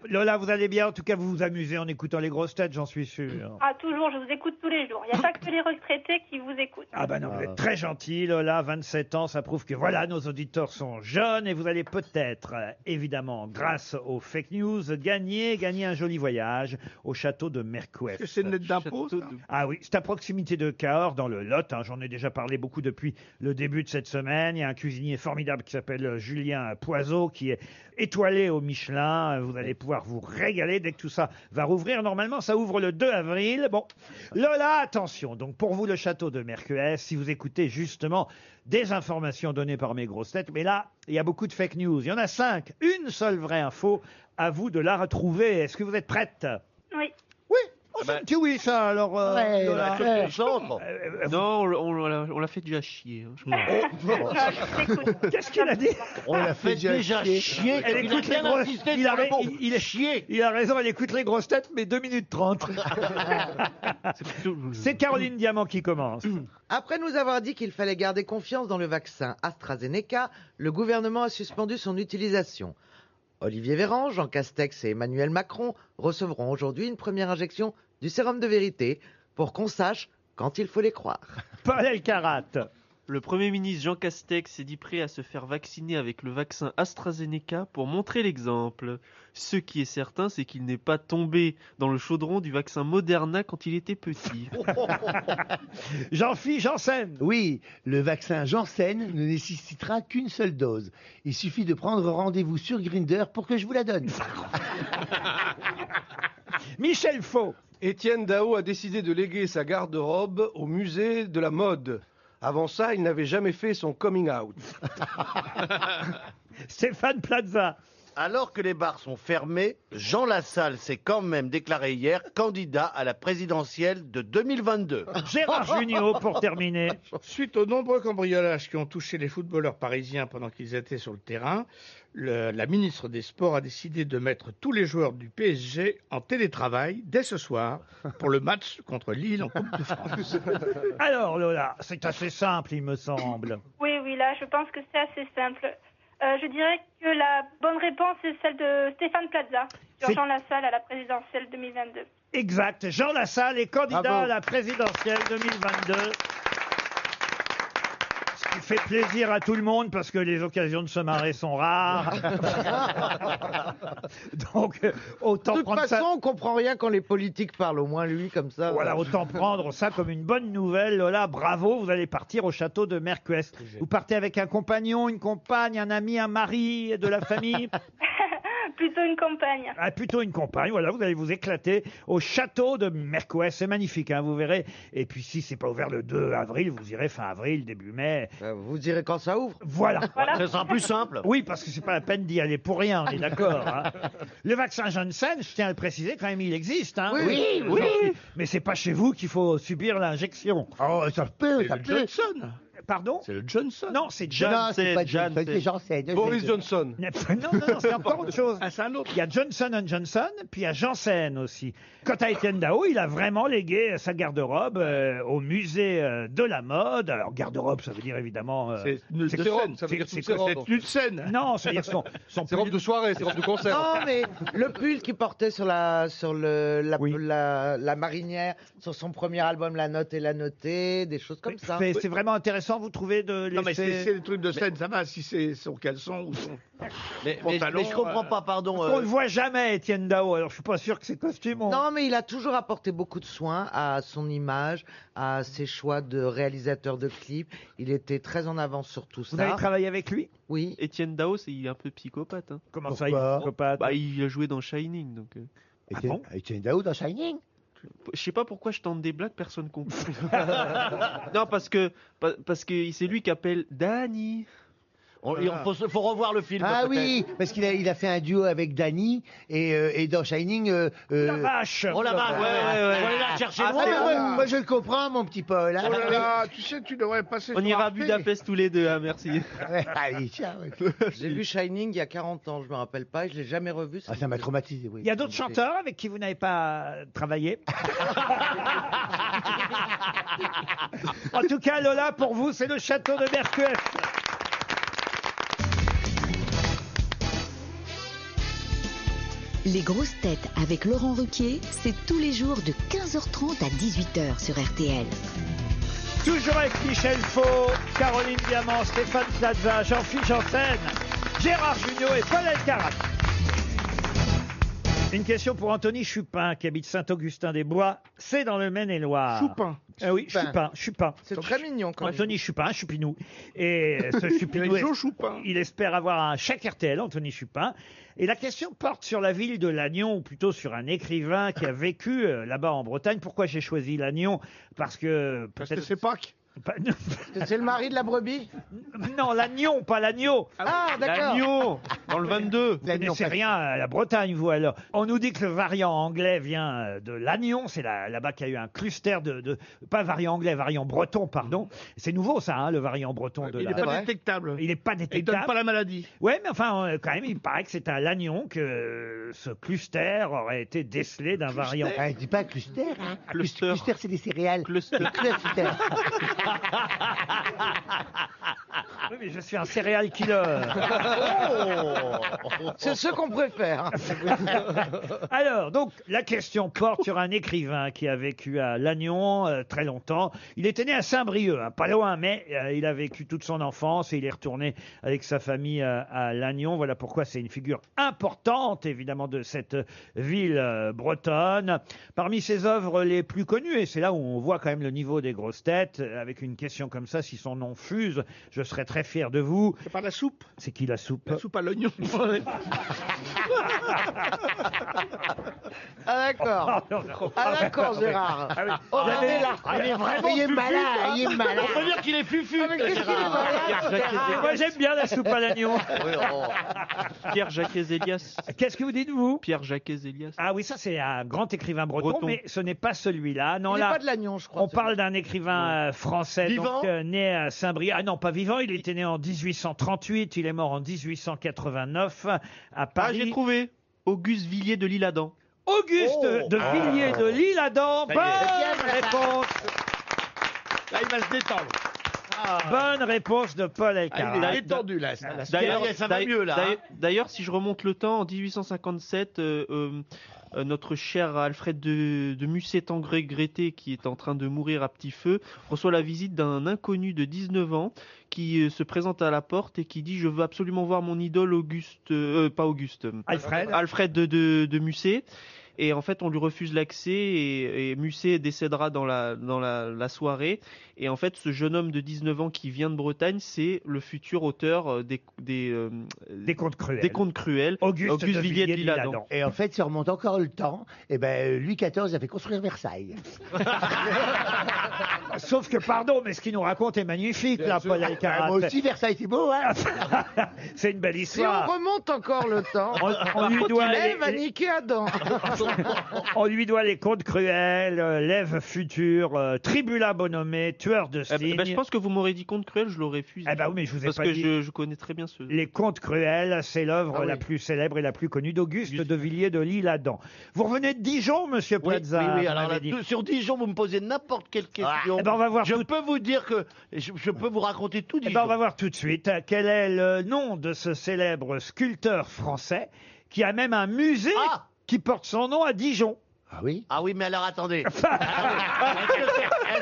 Lola, vous allez bien? En tout cas, vous vous amusez en écoutant les grosses têtes, j'en suis sûr. Ah, toujours, je vous écoute tous les jours. Il n'y a pas que les retraités qui vous écoutent. Ah bah non, vous êtes très gentil, Lola, 27 ans, ça prouve que voilà, nos auditeurs sont jeunes et vous allez peut-être, évidemment, grâce aux fake news, gagner un joli voyage au château de Mercouef. Que c'est net d'impôt, ça. Ah oui, c'est à proximité de Cahors, dans le Lot. J'en ai déjà parlé beaucoup depuis le début de cette semaine. Il y a un cuisinier formidable qui s'appelle Julien Poiseau, qui est étoilé au Michelin. Vous allez pouvoir vous régaler dès que tout ça va rouvrir. Normalement, ça ouvre le 2 avril. Bon, Lola, attention. Donc, pour vous, le château de Mercouef, si vous écoutez justement des informations données par mes grosses têtes, mais là, il y a beaucoup de fake news. Il y en a 5. Une seule vraie info. À vous de la retrouver. Est-ce que vous êtes prête? Oui. Oui. Oh, c'est un petit oui, ça, alors, Ouais, Lola. ouais. Non, on l'a fait déjà chier. hein, je m'en- Ah, je vous écoute. Qu'est-ce qu'il a dit? On l'a fait déjà chier. Elle Il a écoute les bien grosses insisté il sur a, le mot il est chier. Il a raison, elle écoute les grosses têtes, mais 2 minutes 30. C'est plutôt- C'est Caroline Diamant qui commence. Après nous avoir dit qu'il fallait garder confiance dans le vaccin AstraZeneca, le gouvernement a suspendu son utilisation. Olivier Véran, Jean Castex et Emmanuel Macron recevront aujourd'hui une première injection du sérum de vérité pour qu'on sache quand il faut les croire. Paul Elkarat. Le Premier ministre Jean Castex s'est dit prêt à se faire vacciner avec le vaccin AstraZeneca pour montrer l'exemple. Ce qui est certain, c'est qu'il n'est pas tombé dans le chaudron du vaccin Moderna quand il était petit. Jean-Philippe Janssen. Oui, le vaccin Janssen ne nécessitera qu'une seule dose. Il suffit de prendre rendez-vous sur Grindr pour que je vous la donne. Michel Faux. Étienne Dao a décidé de léguer sa garde-robe au musée de la mode. Avant ça, il n'avait jamais fait son coming out. Stéphane Plaza. Alors que les bars sont fermés, Jean Lassalle s'est quand même déclaré hier candidat à la présidentielle de 2022. Gérard Jugnot pour terminer. Suite aux nombreux cambriolages qui ont touché les footballeurs parisiens pendant qu'ils étaient sur le terrain, la ministre des Sports a décidé de mettre tous les joueurs du PSG en télétravail dès ce soir pour le match contre Lille en Coupe de France. Alors Lola, c'est assez simple il me semble. Oui, là, je pense que c'est assez simple. Je dirais que la bonne réponse est celle de Stéphane Plaza sur C'est- Jean Lassalle à la présidentielle 2022. Exact, Jean Lassalle est candidat Bravo. à la présidentielle 2022. Ce qui fait plaisir à tout le monde parce que les occasions de se marrer sont rares. Donc autant De toute prendre façon, ça. on comprend rien quand les politiques parlent, au moins lui, comme ça. Voilà, autant prendre ça comme une bonne nouvelle. Lola, bravo, vous allez partir au château de Merquest. Vous partez avec un compagnon, une compagne, un ami, un mari de la famille. Plutôt une campagne. Ah, plutôt une compagne, voilà, vous allez vous éclater au château de Merquest, c'est magnifique, hein, vous verrez. Et puis si c'est pas ouvert le 2 avril, vous irez fin avril, début mai. Vous direz quand ça ouvre. Voilà. Ce sera plus simple. Oui, parce que c'est pas la peine d'y aller pour rien, on est d'accord. Hein. Le vaccin Janssen, je tiens à le préciser, quand même, il existe. Hein. Oui. Mais c'est pas chez vous qu'il faut subir l'injection. Oh, ça peut, C'est ça le peut. Johnson. Pardon? C'est le Johnson. Non, c'est Non, c'est pas Janssen. Johnson, c'est Janssen. Boris Johnson. Non, c'est encore autre chose. Ah, c'est un autre. Il y a Johnson Johnson, puis il y a Janssen aussi. Quant à Étienne Dao, il a vraiment légué sa garde-robe au musée de la mode. Alors, garde-robe, ça veut dire évidemment... C'est une C'est de ses scène. robes, ça veut dire C'est toutes ses robes. une scène. Non, c'est-à-dire son C'est robe de soirée, c'est robe de concert. Non, mais le pull qu'il portait sur la Oui. marinière, sur son premier album, La Note et la Notée, des choses comme ça. C'est vraiment intéressant, vous trouvez, de Non, mais laisser... c'est des trucs de scène, ça va. Si c'est son caleçon ou son Mais pantalon. je comprends pas, pardon. On le voit jamais, Étienne Dao, alors je suis pas sûr que ses costumes ont... Non, mais il a toujours apporté beaucoup de soins à son image, à ses choix de réalisateur de clips. Il était très en avance sur tout Vous avez ça. travaillé avec lui? Oui. Étienne Dao, il est un peu psychopathe. Hein. Comment ça, il est Pourquoi psychopathe? Bah, il a joué dans Shining, donc. Étienne Dao dans Shining. Je sais pas pourquoi je tente des blagues, personne comprend. Non, parce que c'est lui qui appelle Danny. Il faut revoir le film. Ah peut-être. oui, parce qu'il a fait un duo avec Danny et dans Shining. La vache! Oh la vache, ouais. Faut aller la chercher loin. Moi je le comprends, mon petit Paul. hein. Oh là là, tu sais, tu devrais passer On sur ira à Arte. Budapest tous les deux, hein, merci. Ouais, allez, tiens, ouais. J'ai vu Shining il y a 40 ans, je me rappelle pas, et je l'ai jamais revu. Ah, ça m'a traumatisé, oui. Il y a d'autres chanteurs avec qui vous n'avez pas travaillé? En tout cas, Lola, pour vous, c'est le château de Merquest. Les grosses têtes avec Laurent Ruquier, c'est tous les jours de 15h30 à 18h sur RTL. Toujours avec Michel Faux, Caroline Diamant, Stéphane Plaza, Jean-Philippe Janssen, Gérard Jugnot et Paul Elkarat. Une question pour Anthony Chupin, qui habite Saint-Augustin-des-Bois. C'est dans le Maine-et-Loire. Chupin. Ah oui, Chupin. C'est très mignon quand même. Anthony Chupin, Chupinou. Et ce Chupinou, Avec Joe Chupin. il espère avoir un chèque RTL, Anthony Chupin. Et la question porte sur la ville de Lannion, ou plutôt sur un écrivain qui a vécu là-bas en Bretagne. Pourquoi j'ai choisi Lannion? Parce que Parce que peut-être... c'est Pâques. C'est le mari de la brebis. Non, l'agneau, pas l'agneau. Ah, d'accord. L'agneau dans le 22. Vous connaissez rien à la Bretagne, vous, alors. On nous dit que le variant anglais vient de l'Agnon. C'est là-bas qu'il y a eu un cluster pas variant anglais, variant breton, pardon. C'est nouveau, ça, hein, le variant breton de Il la... n'est pas détectable. Il n'est pas Et il donne détectable. pas la maladie. Ouais, mais enfin, quand même, il paraît que c'est à Lannion que ce cluster aurait été décelé d'un variant. Ah, dis pas cluster, hein. Cluster. Cluster, c'est des céréales. Cluster. Cluster. Oui, mais je suis un serial killer. C'est ce qu'on préfère. Alors, donc, la question porte sur un écrivain qui a vécu à Lannion très longtemps. Il était né à Saint-Brieuc, hein, pas loin, mais il a vécu toute son enfance et il est retourné avec sa famille à Lannion. Voilà pourquoi c'est une figure importante, évidemment, de cette ville bretonne. Parmi ses œuvres les plus connues, et c'est là où on voit quand même le niveau des grosses têtes, avec une question comme ça, si son nom fuse, je serais très fier de vous. C'est pas la soupe. C'est qui la soupe? La soupe à l'oignon. Ah d'accord. Ah d'accord, Gérard. Ah oui. Oh, Vous avez- regardez là. Il est vraiment il est malin. On peut dire qu'il est fufu. Moi, j'aime bien la soupe à l'agneau. Pierre-Jacques Élias. Qu'est-ce que vous dites, vous? Pierre-Jacques Élias. Ah oui, ça c'est un grand écrivain breton, Breton. mais ce n'est pas celui-là. Non, Il n'est là, pas de l'Agnon, je crois. on parle d'un écrivain français, Vivant donc né à Saint-Brieuc. Ah non, pas vivant. Il était né en 1838. Il est mort en 1889 à Ah, Paris. j'ai trouvé. Auguste Villiers de l'Isle-Adam. Auguste de Villiers de l'Isle-Adam. Ça y est. Bonne réponse. Là, il va se détendre. Bonne réponse de Paul Ah, Elkarat. il est détendu, là. Ça va mieux, là. D'ailleurs, si je remonte le temps, en 1857, notre cher Alfred de Musset-Tangré-Grété, qui est en train de mourir à petit feu, reçoit la visite d'un inconnu de 19 ans qui se présente à la porte et qui dit « Je veux absolument voir mon idole Alfred de Musset ». Et en fait, on lui refuse l'accès et Musset décédera dans la soirée. Et en fait, ce jeune homme de 19 ans qui vient de Bretagne, c'est le futur auteur des contes cruels. Des contes cruels, Auguste de Villiers de Villiers-de-l'Isle-Adam. l'Isle-Adam. Et en fait, ça remonte encore le temps. Et ben, Louis XIV a fait construire Versailles. Sauf que, pardon, mais ce qu'il nous raconte est magnifique, là, Paul Elkarat. Moi aussi, Versailles, c'est beau, hein. C'est une belle Si on histoire. remonte encore le temps, On lui doit Ève a niqué Adam. On lui doit les contes cruels, l'Ève future, Tribula Bonomé, tueur de signes. Je pense que vous m'aurez dit conte cruel, je l'aurais fusé. Eh ben oui, mais je vous ai Parce pas que dit. je connais très bien ce. Les contes cruels, c'est l'œuvre la plus célèbre et la plus connue d'Auguste de Villiers de l'Isle-Adam. Vous revenez de Dijon, monsieur Oui, Plaza? oui, vous alors m'avez là, dit. sur Dijon, vous me posez n'importe quelle question. Eh ben, on va voir je tout- peux vous dire que je peux vous raconter tout Eh Dijon. ben, on va voir tout de suite quel est le nom de ce célèbre sculpteur français qui a même un musée qui porte son nom à Dijon. Ah oui. Ah oui, mais alors attendez. Est-ce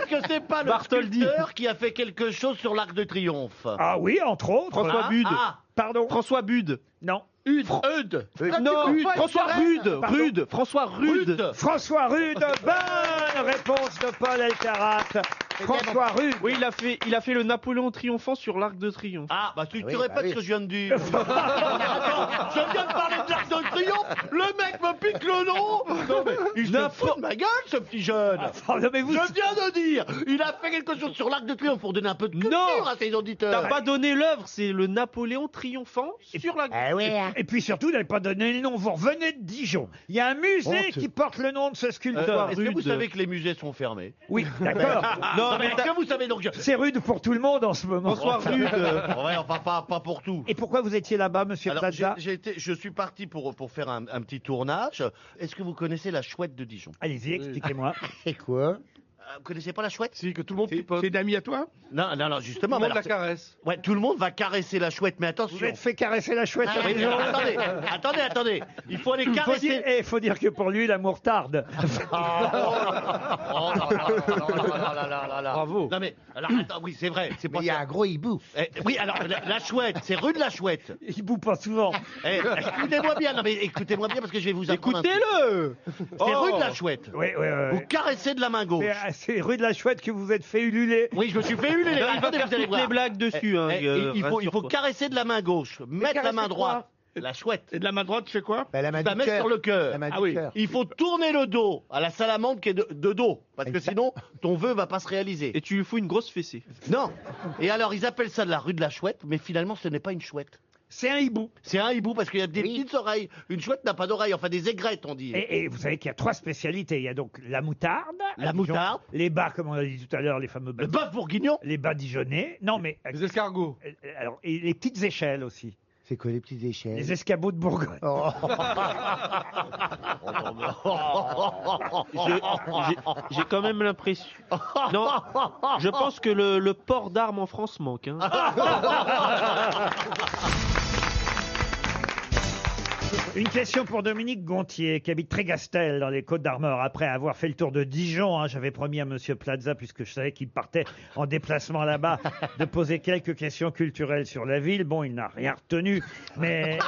que c'est pas le Bartholdi. sculpteur qui a fait quelque chose sur l'Arc de Triomphe? Ah oui, entre autres. François Bude. Pardon. François Bude. Non. Eudes. Non, François Rude. Pardon. Rude. François Rude. François Rude, bonne réponse de Paul Elkarat. François Rude. Oui, il a fait le Napoléon triomphant sur l'Arc de Triomphe. Ah, bah tu oui, répètes bah oui. ce que je viens de dire. Attends, je viens de parler de l'Arc de Triomphe, le mec me pique le nom. Non mais il se fout de ma gueule, ce petit jeune. Non, mais vous... Je viens de dire, il a fait quelque chose sur l'Arc de Triomphe pour donner un peu de culture à ses auditeurs. T'as pas donné l'œuvre, c'est le Napoléon triomphant sur la. Ah oui, hein. Et puis surtout, vous n'avez pas donné le nom. Vous revenez de Dijon. Il y a un musée qui porte le nom de ce sculpteur. Est-ce que vous Rude. savez que les musées sont fermés? Oui, d'accord. Non, mais est-ce que vous savez donc C'est rude pour tout le monde en ce moment. François Rude. Ouais, enfin pas pour tout. Et pourquoi vous étiez là-bas, monsieur Alors, Plaza? je suis parti pour faire un petit tournage. Est-ce que vous connaissez la chouette de Dijon? Allez-y, expliquez-moi. Et quoi? Vous connaissez pas la chouette? Si, que tout le monde pipote. C'est d'amis à toi? Non, justement. Tout le monde mais la alors, caresse. ouais, tout le monde va caresser la chouette, mais attention. Vous êtes fait caresser la chouette Ah, à oui, Dijon. attendez. Il faut aller caresser. Faut dire que pour lui, l'amour tarde. Bravo. Non mais, alors, attends, oui, c'est vrai. C'est Mais pas il y a ça. un gros hibou. Oui, alors, la chouette, c'est rue de la Chouette. Il boue pas souvent. Écoutez-moi bien, non mais écoutez-moi bien parce que je vais vous apprendre. Écoutez-le. C'est rue de la Chouette. Oui. Vous caressez de la main gauche. C'est rue de la Chouette que vous êtes fait ululer. Oui, je me suis fait ululer. Il va Attendez, faire vous allez toutes voir. les blagues dessus. Hein, Il faut rassure-toi. caresser de la main gauche, mettre la main caresser droite. La chouette. Et de la main droite, tu fais quoi? Ben, la main Tu la du mets cœur. sur le cœur. La main Ah du oui. cœur. Il faut tourner le dos à la salamandre qui est de dos, parce que sinon ton vœu va pas se réaliser. Et tu lui fous une grosse fessée. Non. Et alors ils appellent ça de la rue de la Chouette, mais finalement ce n'est pas une chouette. C'est un hibou. C'est un hibou parce qu'il y a des Oui. petites oreilles. Une chouette n'a pas d'oreilles, enfin des aigrettes on dit. Et vous savez qu'il y a 3 spécialités. Il y a donc la moutarde. La à Dijon, moutarde. Les bas, comme on a dit tout à l'heure, les fameux bas. Le bœuf bourguignon. Les bas dijonnais. Non, mais. Les escargots. Alors, et les petites échelles aussi. C'est quoi les petites échelles? Les escabeaux de Bourgogne. Oh. J'ai quand même l'impression. Non, je pense que le port d'armes en France manque. Hein. Une question pour Dominique Gontier, qui habite Trégastel, dans les Côtes-d'Armor. Après avoir fait le tour de Dijon, hein, j'avais promis à Monsieur Plaza, puisque je savais qu'il partait en déplacement là-bas, de poser quelques questions culturelles sur la ville. Bon, il n'a rien retenu, mais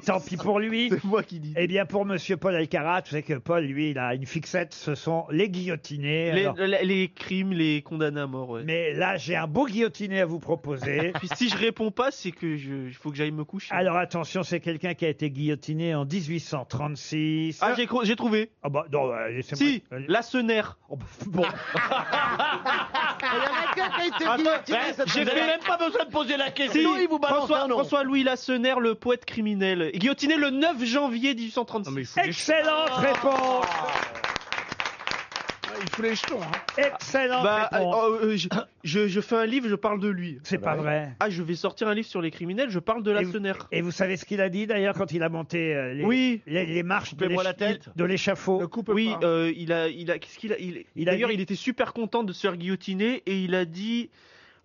tant pis pour lui. C'est moi qui dis. Eh bien, pour Monsieur Paul Alcarat, vous savez que Paul, lui, il a une fixette, ce sont les guillotinés. Alors, Les crimes, les condamnés à mort. Ouais. mais là, j'ai un beau guillotiné à vous proposer. Puis si je réponds pas, c'est que il faut que j'aille me coucher. Alors attention, c'est quelqu'un qui a été guillotiné en 1836. Ah, j'ai trouvé. Ah bah non, laissez-moi. Si, Lacenaire. Oh, bah, bon. J'ai même pas besoin de poser la question, Si, il vous balance un nom. François-Louis Lacenaire, le poète criminel, est guillotiné le 9 janvier 1836. Excellente réponse. Il fout les jetons. Hein. Excellente réponse. Je fais un livre, je parle de lui. C'est pas vrai. Ah, je vais sortir un livre sur les criminels, je parle de Lacenaire. Et vous savez ce qu'il a dit d'ailleurs quand il a monté Oui. les marches Coupez-moi la tête. de l'échafaud? Oui, il a qu'est-ce qu'il a D'ailleurs, il était super content de se faire guillotiner et il a dit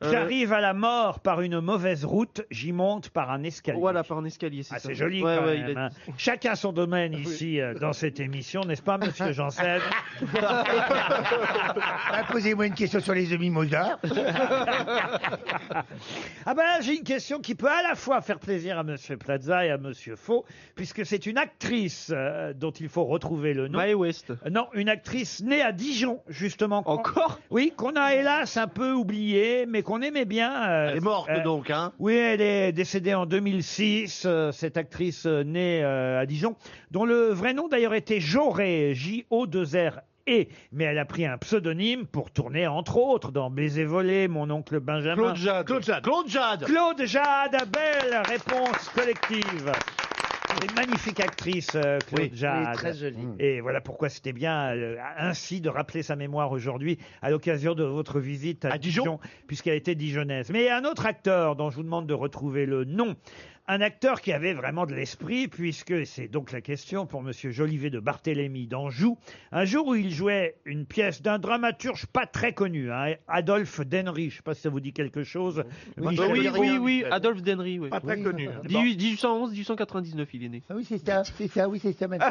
J'arrive à la mort par une mauvaise route, j'y monte par un escalier. Voilà, par un escalier, c'est ça. C'est joli Ouais, quand ouais, même, il a hein. dit. Chacun son domaine ici dans cette émission, n'est-ce pas, monsieur Janssen? Posez-moi une question sur les demi-mosards. Ah ben là, j'ai une question qui peut à la fois faire plaisir à monsieur Plaza et à monsieur Faux, puisque c'est une actrice dont il faut retrouver le nom. Mae West. Non, une actrice née à Dijon, justement. Encore? Oui, qu'on a hélas un peu oubliée, mais qu'on aimait bien. Elle est morte donc, hein. Oui, elle est décédée en 2006, cette actrice née à Dijon, dont le vrai nom d'ailleurs était Jauré, J-O-2-R-E, mais elle a pris un pseudonyme pour tourner entre autres dans Baiser volé, Mon oncle Benjamin. Claude Jade. Claude Jade. Claude Jade, belle réponse collective. Une magnifique actrice, Claude Jade. Oui, très jolie. Et voilà pourquoi c'était bien ainsi de rappeler sa mémoire aujourd'hui à l'occasion de votre visite à Dijon, puisqu'elle était dijonnaise. Mais il y a un autre acteur dont je vous demande de retrouver le nom. Un acteur qui avait vraiment de l'esprit, puisque c'est donc la question pour monsieur Jolivet de Barthélemy d'Anjou. Un jour où il jouait une pièce d'un dramaturge pas très connu, hein, Adolphe Denry. Je ne sais pas si ça vous dit quelque chose. Oui, Adolphe Denry. Oui. Pas très connu. 1811-1899, il est né. Ah oui, c'est ça maintenant.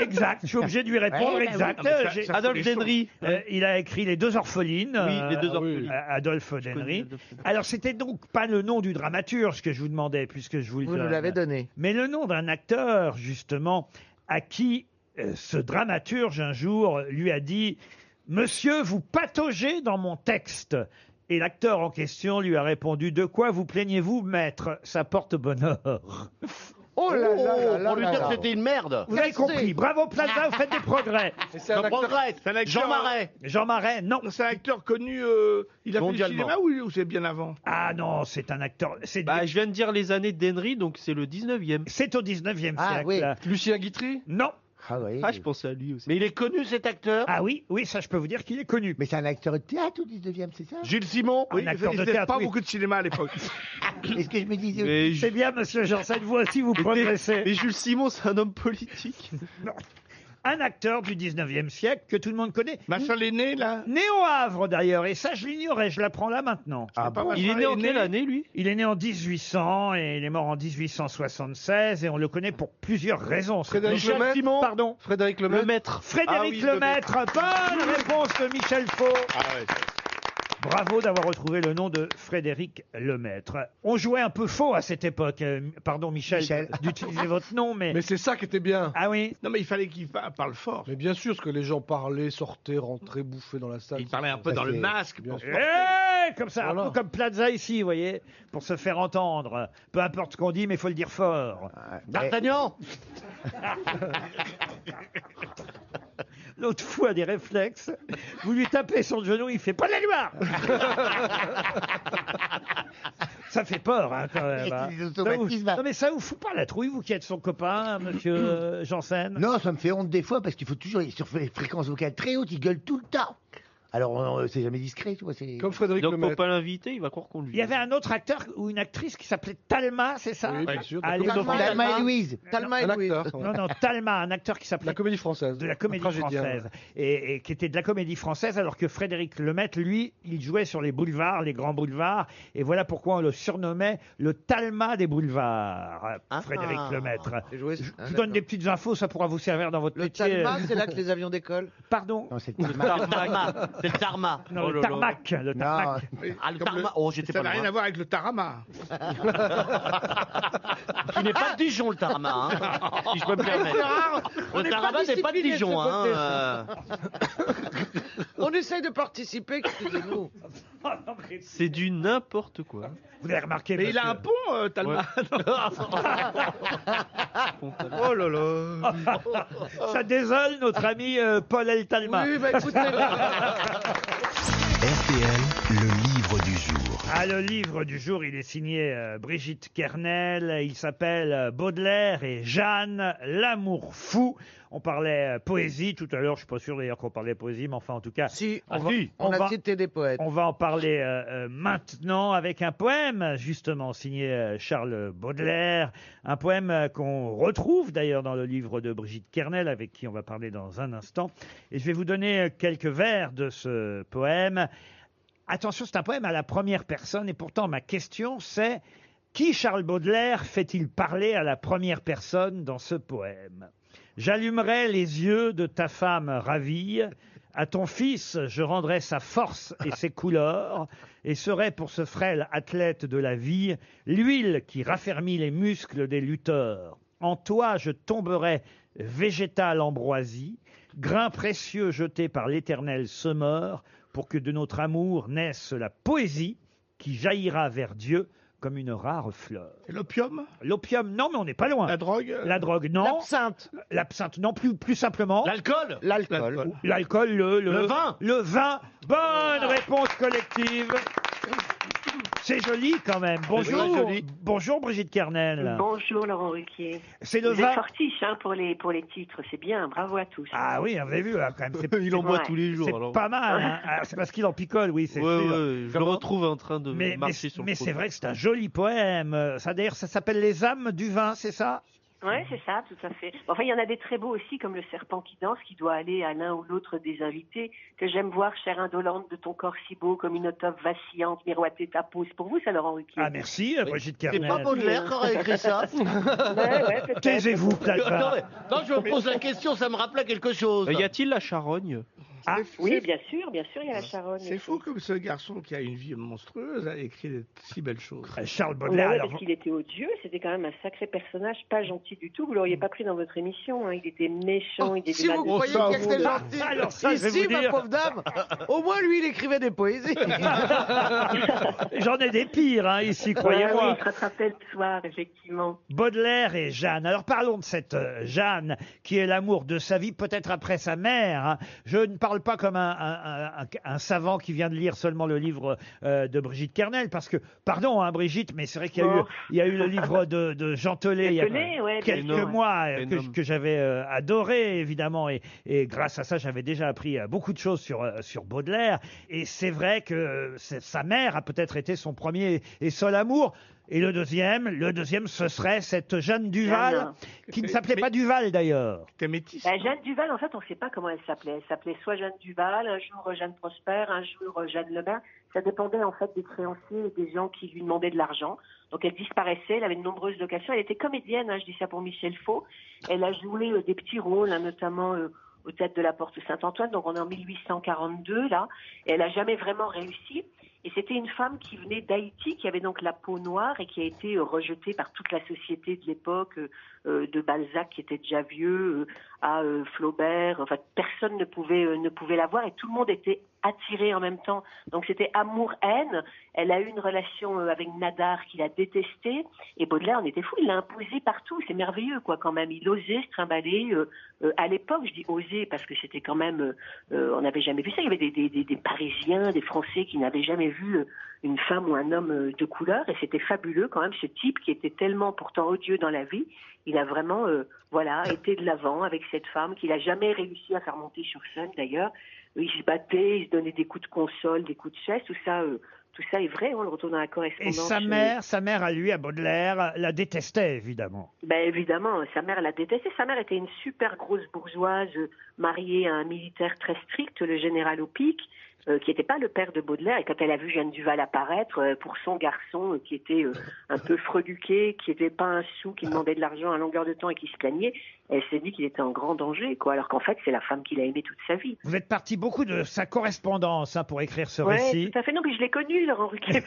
Exact, je suis obligé de lui répondre, Ouais, exact. Ah, mais ça Adolphe Denry. Il a écrit Les Deux Orphelines. Oui, Les Deux Orphelines. Adolphe Denry. Alors, c'était donc pas le nom du dramaturge que je vous demandais, puisque je vous le Vous nous donne. l'avez donné. Mais le nom d'un acteur, justement, à qui ce dramaturge, un jour, lui a dit « Monsieur, vous pataugez dans mon texte ». Et l'acteur en question lui a répondu « De quoi vous plaignez-vous, maître? Ça porte bonheur. » Oh là là là Pour lui là dire là. que c'était une merde. Vous avez compris. Bravo Plaza, vous faites des progrès. Je progresse. Jean Marais. Jean Marais, non. C'est un acteur connu. Il a fait le Mondialement. cinéma ou c'est bien avant? Ah non, c'est un acteur. Bah, je viens de dire les années de Denry, donc c'est le 19e. C'est au 19e Ah, siècle. oui. Lucien Guitry. Non. Ah oui. Ah, je pensais à lui aussi. Mais il est connu cet acteur. Ah oui, oui, ça je peux vous dire qu'il est connu. Mais c'est un acteur de théâtre au 19e, c'est ça? Gilles Simon. Un acteur de Il faisait théâtre, pas oui. beaucoup de cinéma à l'époque. Est-ce que je me disais Mais, C'est bien, monsieur Janssen, vous aussi vous mais progressez. Jules Simon, c'est un homme politique. Un acteur du 19e siècle que tout le monde connaît. Machin l'aîné, là. Né au Havre d'ailleurs, et ça je l'ignorais, je l'apprends là maintenant. Ah bon, Il est né en quelle année, lui? Il est né en 1800 et il est mort en 1876 et on le connaît pour plusieurs raisons. Frédéric Michel Lemaître. Simon. Pardon. Frédéric Le Lemaître. maître. Frédéric Ah oui, Lemaître. Bonne réponse de Michel Faux. Ah ouais. Bravo d'avoir retrouvé le nom de Frédéric Lemaître. On jouait un peu faux à cette époque. Pardon Michel, d'utiliser votre nom, mais... Mais c'est ça qui était bien. Ah oui. Non, mais il fallait qu'il parle fort. Mais bien sûr, ce que les gens parlaient, sortaient, rentraient, bouffaient dans la salle. Il parlait un peu dans le masque. Bien sûr. Comme ça, un Voilà. peu comme Plaza ici, vous voyez, pour se faire entendre. Peu importe ce qu'on dit, mais il faut le dire fort. D'Artagnan. L'autre fois, des réflexes. Vous lui tapez sur le genou, il fait pas de la gloire. Ça fait peur, hein, quand même. Hein. C'est des automatismes. Non, mais ça vous fout pas la trouille, vous qui êtes son copain, monsieur Janssen? Non, ça me fait honte des fois parce qu'il faut toujours, sur les fréquences vocales très hautes, il gueule tout le temps. Alors, c'est jamais discret, tu vois. Comme Frédéric Donc pour Lemaitre. pas l'inviter, il va croire qu'on lui. Il y avait un autre acteur ou une actrice qui s'appelait Talma, c'est ça? Oui, bien sûr. Ah, de la les comédie- enfants- Talma et Louise. Talma et Un Louise. acteur. Non, Talma, un acteur qui De s'appelait la comédie française. de la Un comédie tragédien. française et qui était de la comédie française, alors que Frédéric Lemaitre, lui, il jouait sur les boulevards, les grands boulevards, et voilà pourquoi on le surnommait le Talma des boulevards, Frédéric Lemaitre. J'ai joué- Je Ah, vous donne d'accord. des petites infos, ça pourra vous servir dans votre Le métier. Talma, c'est là que les avions décollent. Pardon. Non, c'est C'est le tarmac. Non, Oh le là là. tarmac, le Non, tarmac. Ah, le Comme tarmac. Oh, j'étais Ça pas n'a rien loin. à voir avec le tarama. Tu n'es pas de Dijon, le tarmac. Hein, si je peux me permettre. On Le n'est pas tarmac n'est pas de discipliné de Dijon. ce côté, Hein, On essaye de participer, excusez-nous. C'est du n'importe quoi. Vous avez remarqué. Mais il a un monsieur- pont, Talma. Oh là là. Ça désole notre ami Paul El Talma. Oui, bah écoutez. RTL, le livre du jour. Ah, le livre du jour, il est signé Brigitte Kernel. Il s'appelle Baudelaire et Jeanne, l'amour fou. On parlait poésie tout à l'heure. Je suis pas sûr d'ailleurs qu'on parlait poésie, mais enfin, en tout cas, Si, on va, on a va- cité des poètes. on va en parler maintenant avec un poème, justement, signé Charles Baudelaire. Un poème qu'on retrouve d'ailleurs dans le livre de Brigitte Kernel, avec qui on va parler dans un instant. Et je vais vous donner quelques vers de ce poème. Attention, c'est un poème à la première personne, et pourtant ma question c'est: qui Charles Baudelaire fait-il parler à la première personne dans ce poème? J'allumerai les yeux de ta femme ravie, à ton fils je rendrai sa force et ses couleurs, et serai pour ce frêle athlète de la vie l'huile qui raffermit les muscles des lutteurs. En toi je tomberai végétale ambroisie, grain précieux jeté par l'éternel semeur, pour que de notre amour naisse la poésie qui jaillira vers Dieu comme une rare fleur. Et l'opium? L'opium, non, mais on n'est pas loin. La drogue? La drogue, non. L'absinthe. L'absinthe, non, plus simplement. L'alcool. L'alcool. L'alcool, Le vin. Le vin. Bonne réponse collective. C'est joli quand même. Bonjour. très joli. Bonjour Brigitte Kernel. Bonjour Laurent Ruquier. C'est le Vous vin. êtes fortiche pour les titres, c'est bien, bravo à tous. Ah oui, vous avez vu là, quand même. Il en boit Ouais. tous les jours. C'est alors. pas mal. Hein. Ah, c'est parce qu'il en picole, oui, c'est Ouais, sûr. ouais, je le Comment retrouve en train de Mais marcher sur le c'est trottoir. vrai que c'est un joli poème. Ça d'ailleurs, ça s'appelle Les âmes du vin, c'est ça? Ouais, c'est ça, tout à fait. Enfin, il y en a des très beaux aussi, comme le serpent qui danse, qui doit aller à l'un ou l'autre des invités, que j'aime voir, chère indolente de ton corps si beau, comme une autophe vacillante, miroiter ta peau. C'est pour vous, ça, Laurent Ruquier. Ah merci, Brigitte C'est Kernel. pas Baudelaire qui aurait écrit ça. Ouais, peut-être. Taisez-vous, Non, Plaza. non, je me pose la question, ça me rappelait quelque chose. Y a-t-il la charogne? Ah, Oui, bien sûr, il y a la charogne. C'est fou comme ce garçon qui a une vie monstrueuse a écrit de si belles choses. Charles Ouais, Baudelaire. alors, parce qu'il était odieux, c'était quand même un sacré personnage, pas gentil du tout. Vous l'auriez pas pris dans votre émission, hein. Il était méchant, il était Si vous mal croyez s'en qu'il était fout. gentil. Alors, ça, je vais Ici, vous ma dire. pauvre dame, au moins lui, il écrivait des poésies. J'en ai des pires hein, ici, Ouais, oui, croyez-moi. il se rattrapait le soir, effectivement. Baudelaire et Jeanne. Alors parlons de cette Jeanne qui est l'amour de sa vie, peut-être après sa mère. Hein. Je ne parle pas comme un savant qui vient de lire seulement le livre de Brigitte Kernel, parce que, pardon Brigitte, mais c'est vrai qu'il y a eu le livre de Jean Telet il y a Telet, ouais, quelques bien sûr. mois Énorme. que j'avais adoré évidemment, et grâce à ça j'avais déjà appris beaucoup de choses sur Baudelaire, et c'est vrai que sa mère a peut-être été son premier et seul amour. Et le deuxième, ce serait cette Jeanne Duval, Jeanne. qui ne s'appelait pas Duval d'ailleurs. T'es métisse. Jeanne Duval, en fait, on ne sait pas comment elle s'appelait. Elle s'appelait soit Jeanne Duval, un jour Jeanne Prosper, un jour Jeanne Lebin. Ça dépendait en fait des créanciers et des gens qui lui demandaient de l'argent. Donc elle disparaissait, elle avait de nombreuses locations. Elle était comédienne, je dis ça pour Michel Faux. Elle a joué des petits rôles, notamment au Théâtre de la Porte Saint-Antoine. Donc on est en 1842 là. Et elle n'a jamais vraiment réussi. Et c'était une femme qui venait d'Haïti, qui avait donc la peau noire et qui a été rejetée par toute la société de l'époque, de Balzac qui était déjà vieux, à Flaubert. Enfin, personne ne pouvait la voir et tout le monde était attiré en même temps. Donc c'était amour-haine. Elle a eu une relation avec Nadar qu'il a détesté. Et Baudelaire en était fou, il l'a imposé partout. C'est merveilleux, quoi, quand même. Il osait se trimballer. À l'époque, je dis oser parce que c'était quand même... on n'avait jamais vu ça. Il y avait des Parisiens, des Français qui n'avaient jamais vu une femme ou un homme de couleur. Et c'était fabuleux, quand même, ce type qui était tellement pourtant odieux dans la vie. Il a vraiment été de l'avant avec cette femme qu'il n'a jamais réussi à faire monter sur scène, d'ailleurs. ils se battaient, ils se donnaient des coups de console, des coups de chaise, tout ça est vrai, on le retrouve dans la Et correspondance. sa mère à lui, à Baudelaire, la détestait, évidemment. Ben évidemment, sa mère l'a détesté. Sa mère était une super grosse bourgeoise, mariée à un militaire très strict, le général Opic, qui n'était pas le père de Baudelaire. Et quand elle a vu Jeanne Duval apparaître, pour son garçon, qui était un peu freluqué, qui n'était pas un sou, qui demandait de l'argent à longueur de temps et qui se plaignait, elle s'est dit qu'il était en grand danger, quoi. Alors qu'en fait, c'est la femme qu'il a aimée toute sa vie. Vous êtes parti beaucoup de sa correspondance pour écrire ce Ouais, récit. tout à fait. Non, mais je l'ai connu, Laurent Ruquier.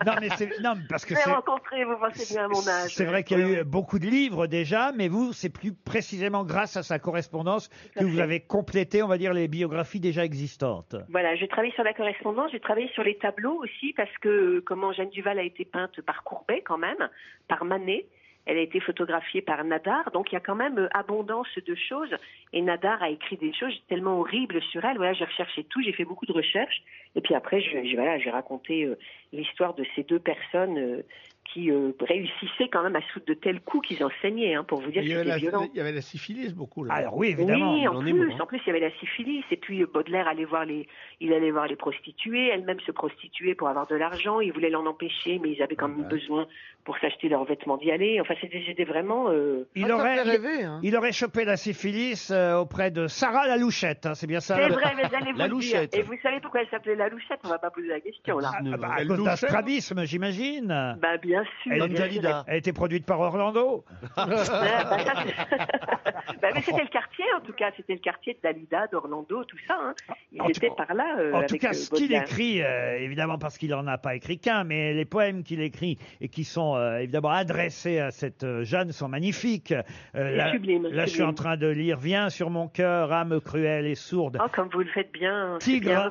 Non, parce que Je l'ai c'est... rencontré, vous pensez bien à mon âge. C'est vrai qu'il y a eu beaucoup de livres déjà, mais vous, c'est plus précisément grâce à sa correspondance que vous avez complété, on va dire, les biographies déjà existantes. Voilà, j'ai travaillé sur la correspondance, j'ai travaillé sur les tableaux aussi, parce que comment Jeanne Duval a été peinte par Courbet quand même, par Manet. Elle a été photographiée par Nadar, donc il y a quand même abondance de choses. Et Nadar a écrit des choses tellement horribles sur elle. Voilà, j'ai recherché tout, j'ai fait beaucoup de recherches. Et puis après, j'ai raconté l'histoire de ces deux personnes qui réussissaient quand même à soudre de tels coups qu'ils enseignaient, pour vous dire que c'était violent. Il y avait la syphilis beaucoup là. Alors oui, évidemment. Oui, en plus, il y avait la syphilis. Et puis Baudelaire allait voir les prostituées. Elle-même se prostituait pour avoir de l'argent. Ils voulaient l'en empêcher, mais ils avaient quand même besoin pour s'acheter leurs vêtements d'y aller. Enfin, c'était vraiment... Il aurait chopé la syphilis auprès de Sarah la Louchette, c'est bien ça? C'est vrai, mais allez vous le dire. Et vous savez pourquoi elle s'appelait la Louchette? On va pas poser la question, là. À cause d'un strabisme, j'imagine. Bah, bien sûr. Elle était produite par Orlando. Mais c'était le quartier, en tout cas. C'était le quartier de Dalida, d'Orlando, tout ça. Ils étaient par là. En tout cas, ce qu'il Baudelaire. écrit, évidemment parce qu'il n'en a pas écrit qu'un, mais les poèmes qu'il écrit et qui sont évidemment adressés à cette Jeanne sont magnifiques. Sublime. Là, je suis en train de lire « Viens sur mon cœur, âme cruelle et sourde ». Oh, comme vous le faites bien. Tigre.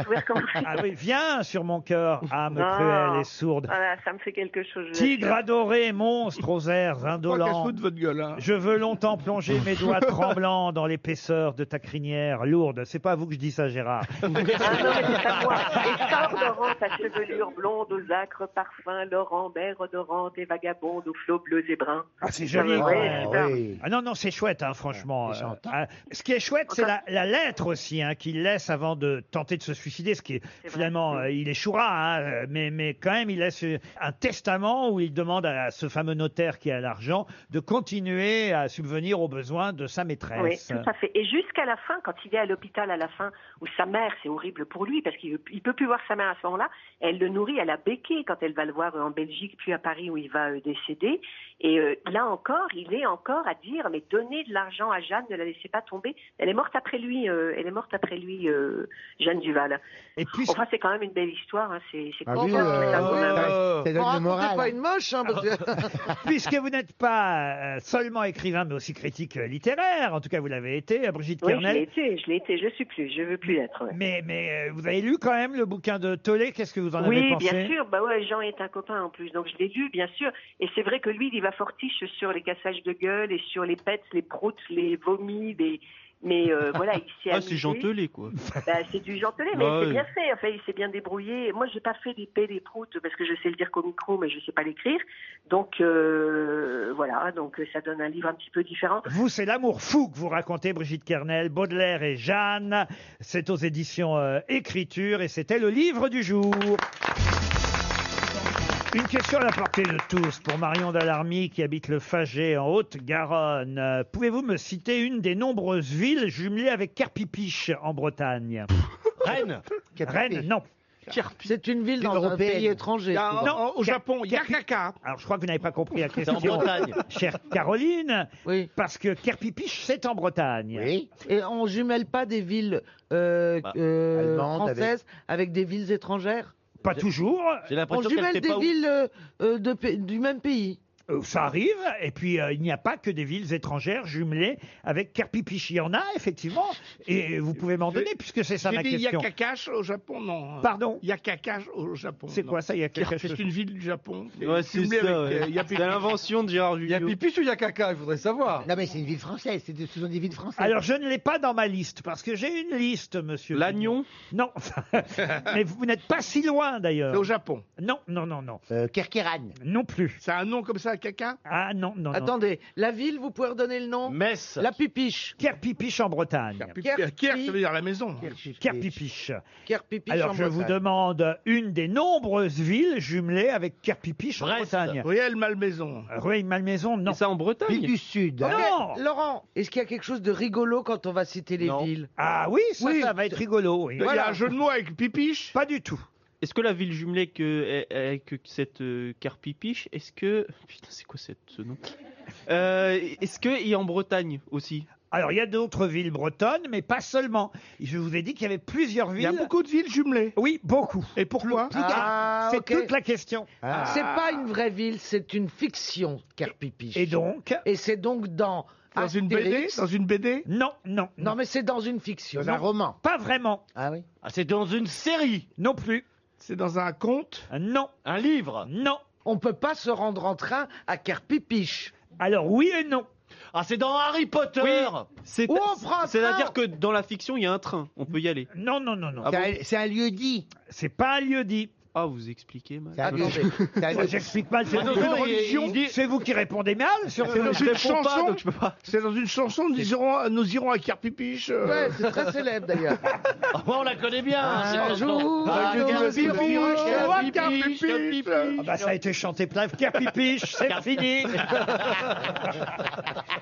Ah oui, viens sur mon cœur, âme cruelle et sourde. Voilà, ça me fait quelque chose. Tigre adoré, monstre aux airs indolents. De votre gueule, hein. Je veux longtemps plonger mes doigts tremblants dans l'épaisseur de ta crinière lourde. C'est pas à vous que je dis ça, Gérard. Ah non, mais c'est à moi. Et sort, Laurent, ta chevelure blonde aux acres parfums, Laurent, mer odorante et vagabonde aux flots bleus et bruns. Ah, c'est joli. Ah non, c'est chouette, franchement. Ce qui est chouette, c'est la lettre aussi qu'il laisse avant de tenter de se suicider. Ce qui est finalement, il échouera, mais quand même, il laisse un testament où il demande à ce fameux notaire qui a l'argent de continuer à subvenir aux besoins de sa maîtresse. Oui, tout à fait. Et jusqu'à la fin, quand il est à l'hôpital à la fin, où sa mère, c'est horrible pour lui, parce qu'il peut plus voir sa mère à ce moment-là, elle le nourrit à la béquille quand elle va le voir en Belgique, puis à Paris où il va décéder. Et là encore, il est encore à dire, mais donnez de l'argent à Jeanne, ne la laissez pas tomber. Elle est morte après lui, Jeanne Duval. Et puis, enfin, c'est quand même une belle histoire. C'est ça donne le moral. Pas une moche, Puisque vous n'êtes pas seulement écrivain, mais aussi critique littéraire, en tout cas vous l'avez été, Brigitte Kernel. Je l'ai été, je veux plus l'être. Ouais. Mais vous avez lu quand même le bouquin de Tollet, qu'est-ce que vous en avez pensé? Oui, bien sûr, Jean est un copain en plus, donc je l'ai lu, bien sûr, et c'est vrai que lui, il va fortiche sur les cassages de gueule et sur les pets, les proutes, les vomis, mais voilà, il s'est amusé. C'est Jean Tollet, quoi. C'est du Jean Tollet, mais c'est bien fait. Enfin, il s'est bien débrouillé. Moi, j'ai pas fait des pets, des proutes, parce que je sais le dire qu'au micro, mais je sais pas l'écrire. Donc, voilà. Donc, ça donne un livre un petit peu différent. Vous, c'est l'amour fou que vous racontez, Brigitte Kernel, Baudelaire et Jeanne. C'est aux éditions Écriture et c'était le livre du jour. Une question à la portée de tous pour Marion Dallarmy qui habite le Faget en Haute-Garonne. Pouvez-vous me citer une des nombreuses villes jumelées avec Kerpipiche en Bretagne? Rennes. Rennes, non. C'est une ville dans un pays étranger. Non, au Japon, Yakaka. Alors je crois que vous n'avez pas compris la question. C'est en Bretagne. Chère Caroline, Oui. parce que Kerpipiche, c'est en Bretagne. Oui. Et on jumelle pas des villes allemandes françaises avec des villes étrangères? Pas toujours. J'ai On l'impression qu'elle jumelle sait des pas où. villes du même pays. Ça arrive, et puis il n'y a pas que des villes étrangères jumelées avec Kerpipiche. Il y en a, effectivement, et vous pouvez m'en donner, puisque c'est ça ma question. Yakakash au Japon, non. Pardon? Yakakash au Japon. C'est quoi ça, Yakakash? C'est une ville du Japon. Ouais, c'est jumelée ça. avec, Ouais. Yapipi. C'est l'invention de Gérard Il y a Jugnot. Pipiche ou il y a caca, il faudrait savoir. Non, mais c'est une ville française. Ce sont des villes françaises. Alors, je ne l'ai pas dans ma liste, parce que j'ai une liste, monsieur. Lannion. Non, mais vous n'êtes pas si loin, C'est d'ailleurs. au Japon. Non. Kerkeran. Non plus. C'est un nom comme ça à quelqu'un? Ah non, non, non. Attendez, la ville, vous pouvez redonner le nom? Metz. La Pipiche. Kerpipiche en Bretagne. Kier, ça veut dire la maison. Kerpipiche. Kerpipiche Alors en je vous Bretagne. demande une des nombreuses villes jumelées avec Kerpipiche en Brest. Bretagne. Rueil-Malmaison. Rueil-Malmaison, non. Et ça en Bretagne? Ville du Sud. Oh non. Laurent, est-ce qu'il y a quelque chose de rigolo quand on va citer les Non. villes? Ah oui, ça, Oui. ça va être rigolo. Oui. Il y a un jeu de mots avec pipiche? Pas du tout. Est-ce que la ville jumelée avec cette Carpipiche, est-ce que... Putain, c'est quoi ce nom? Est-ce qu'il y a en Bretagne aussi? Alors, il y a d'autres villes bretonnes, mais pas seulement. Je vous ai dit qu'il y avait plusieurs Il villes. y a beaucoup de villes jumelées. Oui, beaucoup. Et pourquoi? C'est ok. toute la question. C'est pas une vraie ville, c'est une fiction, Kerpipiche. Et donc Et c'est donc dans Dans une BD? Astérix. Dans une BD? Non, non. Non, mais c'est dans une fiction. Dans un roman. Pas vraiment. Ah oui. Ah, c'est dans une série. Non plus. C'est dans un conte? Non. Un livre. Non. On peut pas se rendre en train à Kerpipiche. Alors, oui et non. Ah, c'est dans Harry Potter. C'est- Où on prend un C'est-à-dire train que dans la fiction, il y a un train. On peut y aller. Non, non, non, non. Ah bon C'est un lieu dit. C'est pas un lieu dit. Ah, vous expliquez mal. C'est un lieu- Attendez. c'est un Moi, lieu- j'explique mal. C'est Ah, non, vous, non, religion. il dit- c'est vous qui répondez mal sur C'est dans Je une réponds pas, chanson? donc je peux pas. C'est dans une chanson, nous irons à Kerpipiche. Ouais, c'est très célèbre d'ailleurs. Ah, moi, on la connaît bien. Un c'est jour, Ah, nous Kerpipiche, irons à Kerpipiche, Kerpipiche. Ah bah, ça a été chanté plein de Kerpipiche, c'est fini.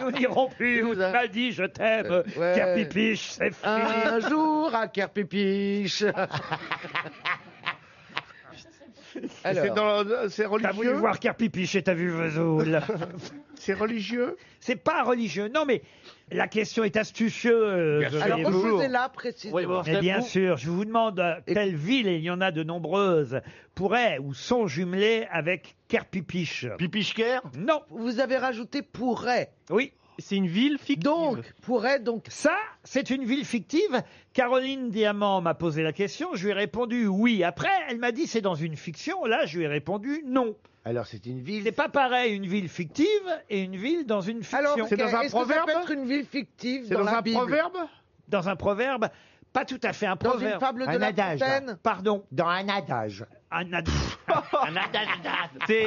Nous n'irons plus, vous m'as dit, je t'aime. Ouais. Kerpipiche, c'est fini. Un jour à Kerpipiche. Alors, C'est T'as voulu religieux? voir Kerpipiche et t'as vu Vesoul. C'est religieux? C'est pas religieux. Non, mais la question est astucieuse. alors voyez-vous. refusez-la précisément. Oui, bon, Mais bien sûr, je vous demande quelle ville, et il y en a de nombreuses, pourrait ou sont jumelées avec Kerpipiche. Pipiche-Ker. Non, Vous avez rajouté pourrait. oui. C'est une ville fictive. Donc, pourrait donc. Ça, c'est une ville fictive. Caroline Diamant m'a posé la question, je lui ai répondu oui. Après, elle m'a dit c'est dans une fiction. Là, je lui ai répondu non. Alors c'est une ville. C'est pas pareil, une ville fictive et une ville dans une fiction. Alors, C'est dans un est-ce que ça proverbe peut être une ville fictive C'est dans la un Bible? proverbe? Dans un proverbe, pas tout à fait un Dans une proverbe. fable de Un La adage. Fontaine? Pardon, Dans un adage. un ad-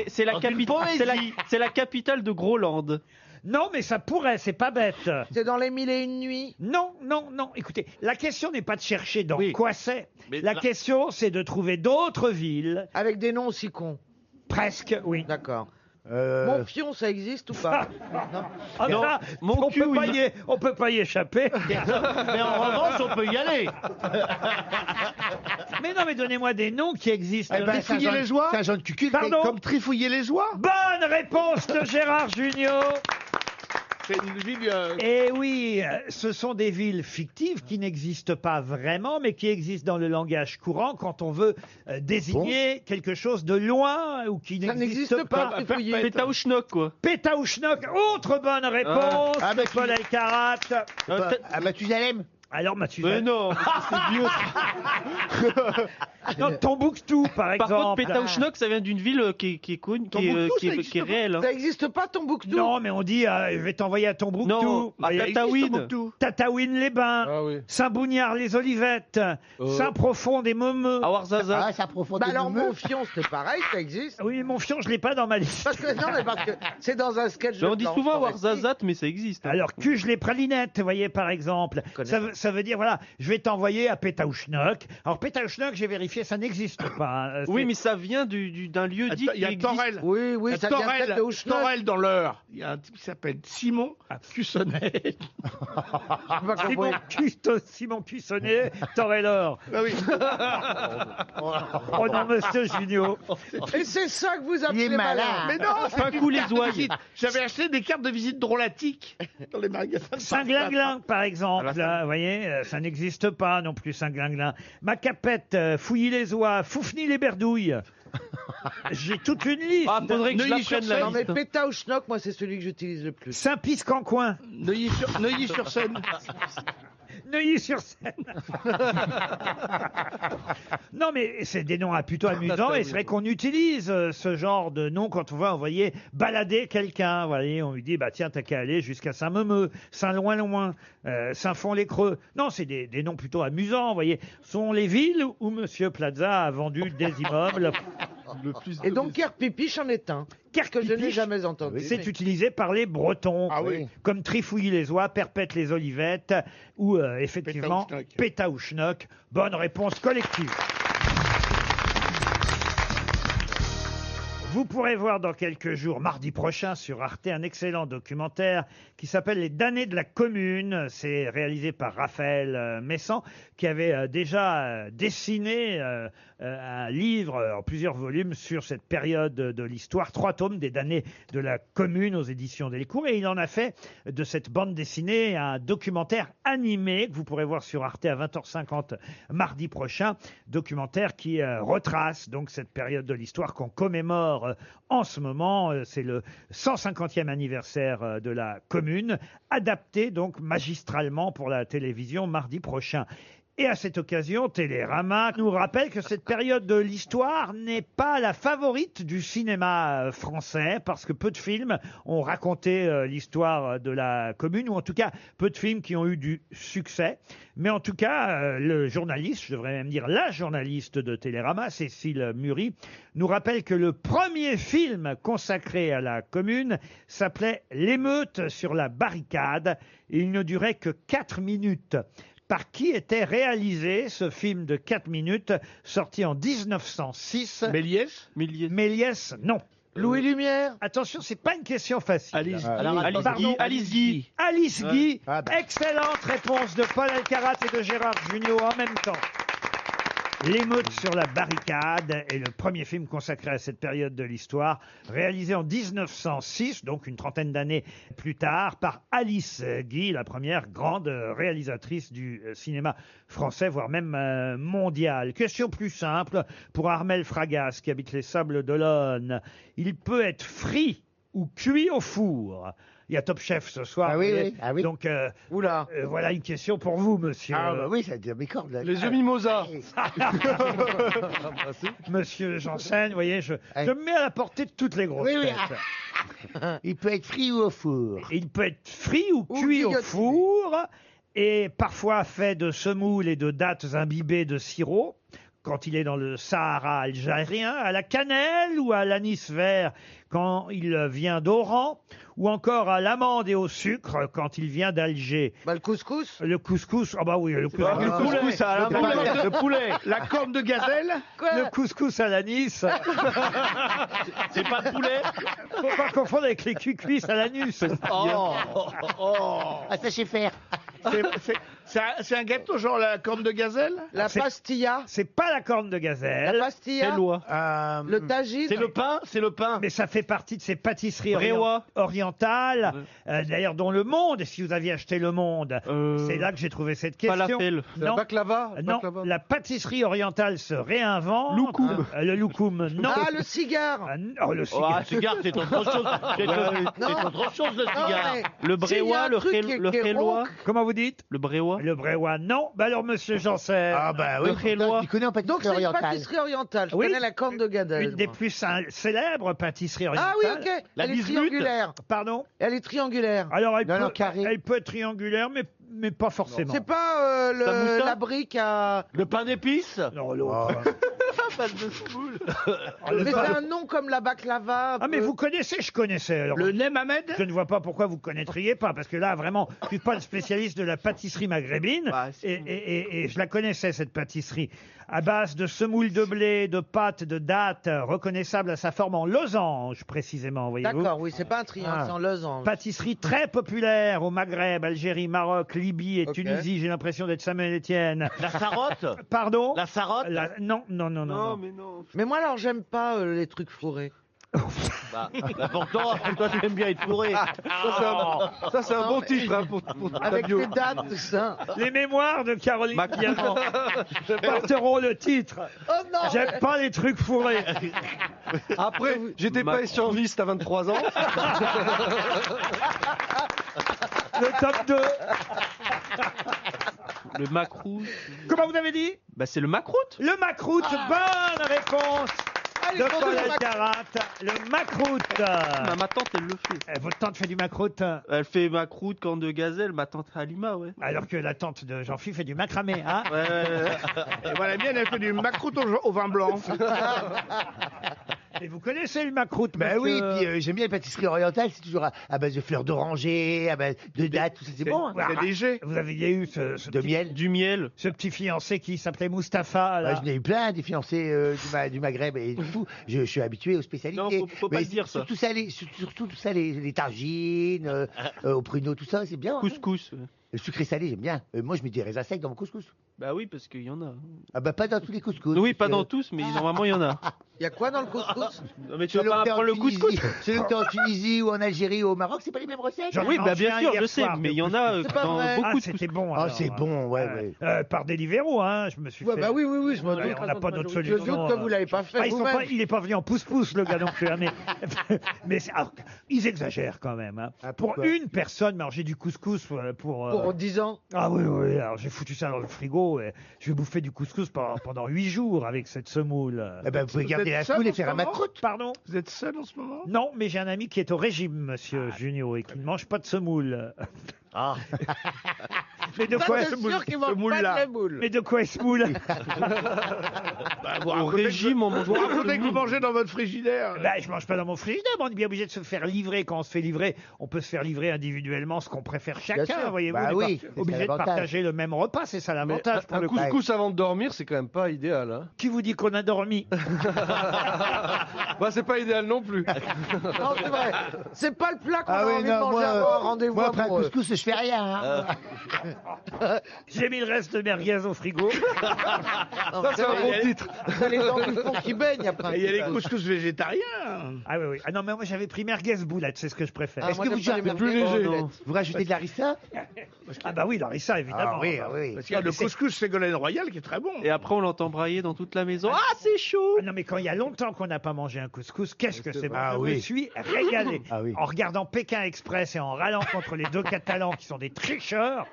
C'est la, Dans une poésie. c'est la capitale de Groland. Non, mais ça pourrait, c'est pas bête. C'est dans les Mille et une nuits? Non, non, non. Écoutez, la question n'est pas de chercher dans Oui. quoi c'est. Mais La là- question, c'est de trouver d'autres villes. Avec des noms aussi cons. Presque, oui. D'accord. Montpion, ça existe ou pas? Non. Ah, Non, ça, mon on cul, peut pas oui. on peut pas y échapper. Mais en revanche, on peut y aller. Mais non, mais donnez-moi des noms qui existent. Eh ben, Trifouiller les oies? Saint-Jean de Cucul. Pardon. Comme Trifouiller les oies? Bonne réponse de Gérard Junior. C'est une ville. Et oui, ce sont des villes fictives qui n'existent pas vraiment, mais qui existent dans le langage courant quand on veut désigner quelque chose de loin ou qui Ça n'existe n'existe pas, pas. Trifouiller. Pétaouchnok, quoi. Pétaouchnok, autre bonne réponse Ah, de bah, Paul Elkarat. À Mathusalem. Alors Mathieu, Mais non, c'est vieux. non, Tombouctou par Par exemple. contre, Pétaouchnok, ça vient d'une ville qui est connue, qui est réelle. hein. Ça n'existe pas, Tombouctou? Non, mais on dit je vais t'envoyer à Tombouctou. Non, à Mais- Tataouine. Tataouine-les-Bains, Ah oui. Saint-Bouniard-les-Olivettes, Saint-Profond-des-Momeux. À Warzazat. Ah, ça profond. Bah alors, Montfion, c'était pareil, ça existe? Oui, Montfion, je l'ai pas dans ma liste. Parce que, non, mais parce que c'est dans un sketch Mais de on dit Florence souvent Foresti. Warzazat, mais ça existe. hein. Alors, Cuge les pralinettes, vous voyez, par exemple. connais Ça veut dire, voilà, je vais t'envoyer à Pétaouchnok. Alors, Pétaouchnok, j'ai vérifié, ça n'existe pas. hein. Oui, C'est- mais ça vient d'un lieu dit Il y a qui existe. Torel. Oui, oui, ça vient peut-être de Houston. Torel dans l'heure. Il y a un type qui s'appelle Simon Cussonnet. Simon Cuissonnet, Torellor. Ah oui. Oh non, monsieur Junio. Et c'est ça que vous Il appelez est malin. Mais non, c'est Un une coup les carte de ouailles. visite. J'avais acheté des cartes de visite drôlatiques dans les magasins. de Saint-Glinglin, par Ah, exemple, là, vous voyez, ça n'existe pas non plus, Saint-Glinglin. Macapette, Fouilly-les-Oies, Foufny-les-Berdouilles. J'ai toute une liste. Ah, faudrait que je l'apprenne Non, mais la liste. Pétaouchnok, moi, c'est celui que j'utilise le plus. Saint-Pisque-en-Coin, Neuilly-sur-Seine. Neuilly-sur-Seine. Non, mais c'est des noms plutôt amusants et c'est vrai qu'on utilise ce genre de nom quand on va envoyer balader quelqu'un. Vous voyez, on lui dit, bah tiens, t'as qu'à aller jusqu'à Saint-Meumeux, Saint-Loin-Loin, Saint-Fond-les-Creux. Non, c'est des noms plutôt amusants, vous voyez. Ce sont les villes où Monsieur Plaza a vendu des immeubles. Et donc, Kerpipiche en est un. Que je n'ai jamais entendu. C'est utilisé par les Bretons, comme Trifouillis les oies, Perpète les olivettes, ou effectivement Pétaouchnock. Bonne réponse collective. Vous pourrez voir dans quelques jours, mardi prochain, sur Arte, un excellent documentaire qui s'appelle Les damnés de la commune. C'est réalisé par Raphaël Messan, qui avait déjà dessiné un livre en plusieurs volumes sur cette période de l'histoire, 3 tomes des damnés de la commune aux éditions Delcourt. Et il en a fait de cette bande dessinée un documentaire animé que vous pourrez voir sur Arte à 20h50 mardi prochain. Documentaire qui retrace donc cette période de l'histoire qu'on commémore en ce moment. C'est le 150e anniversaire de la commune, adapté donc magistralement pour la télévision mardi prochain. Et à cette occasion, Télérama nous rappelle que cette période de l'histoire n'est pas la favorite du cinéma français, parce que peu de films ont raconté l'histoire de la commune, ou en tout cas peu de films qui ont eu du succès. Mais en tout cas, le journaliste, je devrais même dire la journaliste de Télérama, Cécile Muri, nous rappelle que le premier film consacré à la commune s'appelait L'émeute sur la barricade, et il ne durait que 4 minutes. Par qui était réalisé ce film de 4 minutes, sorti en 1906? Méliès? Méliès, non. Louis Lumière? Attention, c'est pas une question facile. Alice Guy. Alice Guy. Ah bah. Excellente réponse de Paul Alcarat et de Gérard Jugnot en même temps. L'émeute sur la barricade est le premier film consacré à cette période de l'histoire, réalisé en 1906, donc une trentaine d'années plus tard, par Alice Guy, la première grande réalisatrice du cinéma français, voire même mondial. Question plus simple pour Armel Fragas, qui habite les Sables d'Olonne. Il peut être frit ou cuit au four. Il y a Top Chef ce soir. Ah oui, oui. Ah oui. Donc, voilà une question pour vous, monsieur. Ah bah oui, ça dit mes cordes. Les mimosas. Monsieur Janssen, vous voyez, je me mets à la portée de toutes les grosses têtes. Il peut être frit ou au four. Il peut être frit ou cuit au four, et parfois fait de semoule et de dattes imbibées de sirop, quand il est dans le Sahara algérien, à la cannelle ou à l'anis vert quand il vient d'Oran, ou encore à l'amande et au sucre quand il vient d'Alger. Le couscous? Le couscous, ah bah oui, le couscous. Le poulet. La corne de gazelle? Le couscous à l'anis. C'est pas de poulet? Faut pas confondre avec les cucuisses à l'anus. Ah, ça sait faire. C'est un gâteau genre la corne de gazelle? La pastilla? C'est pas la corne de gazelle. La pastilla? Le tagine? C'est le pain. Mais ça fait partie de ces pâtisseries Bréois. orientales, d'ailleurs dont Le Monde, et si vous aviez acheté Le Monde, c'est là que j'ai trouvé cette question. Falafel. Non, Baklava? non, la pâtisserie orientale se réinvente. Loukoum. Le loukoum, non. Ah, le cigare? Oh, le cigare. Ah, cigare, c'est autre chose. C'est autre chose, le cigare. Le bréois, le rélois. Comment vous dites? Le bréois. Le bréois, non. Bah alors, monsieur Janssen. Ah bah oui, Le rélois. tu connais en Donc pâtisserie c'est une orientale. pâtisserie orientale. Je Oui. connais la corne de gazelle. Une des moi. plus célèbres pâtisseries orientales. Ah oui, ok. La Elle est bismuth. triangulaire. Pardon? Elle est triangulaire. Alors, Non, carré. elle peut être triangulaire, mais pas forcément. C'est pas moustache la brique à... Le pain d'épices? Non, l'autre. Pas de semoule. Mais c'est un nom comme la baklava. Ah, mais vous connaissez, je connaissais. Alors, Le Nem Ahmed? je ne vois pas pourquoi vous ne connaîtriez pas, parce que là, vraiment, je ne suis pas le spécialiste de la pâtisserie maghrébine, Bah, si. et je la connaissais, cette pâtisserie. À base de semoule de blé, de pâtes, de dattes, reconnaissable à sa forme en losange, précisément, voyez-vous. D'accord, oui, c'est pas un triangle, Ah. c'est en losange. Pâtisserie très populaire au Maghreb, Algérie, Maroc, Libye et Ok. Tunisie. J'ai l'impression d'être Samuel Etienne. La sarotte? Pardon? La sarotte? Non. mais non. Mais moi, alors, j'aime pas les trucs fourrés. Bah, pourtant, toi, tu aimes bien être fourré. Ça, c'est un bon titre hein, pour ta Avec bio. les dates, tout ça. Les mémoires de Caroline Diamant porteront le titre. Oh non! J'aime pas les trucs fourrés. Après, j'étais pas échangiste à 23 ans. Le top 2. Le macroute. Comment vous avez dit? Bah c'est le macroute. Le macroute. Bonne réponse de Paul Alcarat, le macroute. Ma tante, elle le fait. Votre tante fait du macroute? Elle fait macroute, corne de gazelle, ma tante Halima, ouais. Alors que la tante de Jean-Philippe fait du macramé, hein? Et voilà, la mienne, elle fait du macroute au vin blanc. Et vous connaissez le macroute, Ben oui, monsieur puis j'aime bien les pâtisseries orientales, c'est toujours à base de fleurs d'oranger, à base de dattes, tout ça, c'est bon. Hein. C'est léger. Vous avez eu De miel. Du miel. ce petit fiancé qui s'appelait Mustapha. Là. Ouais, j'en ai eu plein des fiancés du Maghreb et tout. Je suis habitué aux spécialités. Non, faut pas Mais le dire, ça. surtout ça, surtout tout ça, les tagines, au pruneau, tout ça, c'est bien. Couscous. Hein. Le sucré salé, j'aime bien. Moi, je mets des raisins secs dans mon couscous. Bah oui, parce qu'il y en a. Ah bah pas dans tous les couscous. Oui, pas dans tous, mais normalement il y en a. Il y a quoi dans le couscous? Non, mais tu vas pas apprendre le couscous. C'est le en Tunisie ou en Algérie ou au Maroc, c'est pas les mêmes recettes. Oui, bah bien sûr, je sais, mais il y en a dans beaucoup de c'était bon. Ah, c'est bon, ouais. Par Deliveroo, hein, je me suis fait. Bah oui, je m'en doute. On n'a pas d'autre Je solution. doute que vous l'avez pas fait vous-même. Il est pas venu en pouce-pouce, le gars non plus. Hein, mais ils exagèrent quand même. Hein. Pour une personne, mais alors j'ai du couscous Pour 10 ans. Ah oui, alors j'ai foutu ça dans le frigo et je vais bouffer du couscous pendant 8 jours avec cette semoule. Eh ben, vous pouvez garder la semoule et faire un macroute. Pardon? Vous êtes seul en ce moment? Non, mais j'ai un ami qui est au régime, monsieur Junio, et qui ne mange pas de semoule. Ah. Mais de quoi C'est sûr qu'il mange pas de la boule. Mais de quoi est semoule? Au régime, on mange Vous racontez que vous mangez dans votre frigidaire. Bah, je mange pas dans mon frigidaire, mais on est bien obligé de se faire livrer. Quand on se fait livrer, on peut se faire livrer individuellement ce qu'on préfère chacun, sûr. voyez-vous. Bah on n'est oui, pas c'est obligé de l'avantage. partager le même repas, c'est ça l'avantage. pour Un le coup. couscous avant de dormir, c'est quand même pas idéal. Hein. Qui vous dit qu'on a dormi? Bah, c'est pas idéal non plus. Non, c'est vrai. C'est pas le plat qu'on Ah a oui, envie de non, manger avant un rendez-vous moi, après un amoureux. couscous, je fais rien. Hein. J'ai mis le reste de merguez au frigo. Ça, c'est un bon titre. C'est les dents du fond qui baignent après. Et il y a les couscous végétariens. Ah oui. Ah non, mais moi j'avais pris merguez boulette, c'est ce que je préfère. Est-ce que vous rajoutez de la harissa? Ah bah oui, larissa, évidemment. Ah oui, oui. Parce qu'il y a le couscous Ségolène Royal qui est très bon. Et après, on l'entend brailler dans toute la maison. Ah, c'est chaud! Ah non, mais quand il y a longtemps qu'on n'a pas mangé un couscous, qu'est-ce que c'est bon. Ah Je me oui. suis régalé. Ah oui. En regardant Pékin Express et en râlant contre les deux Catalans qui sont des tricheurs.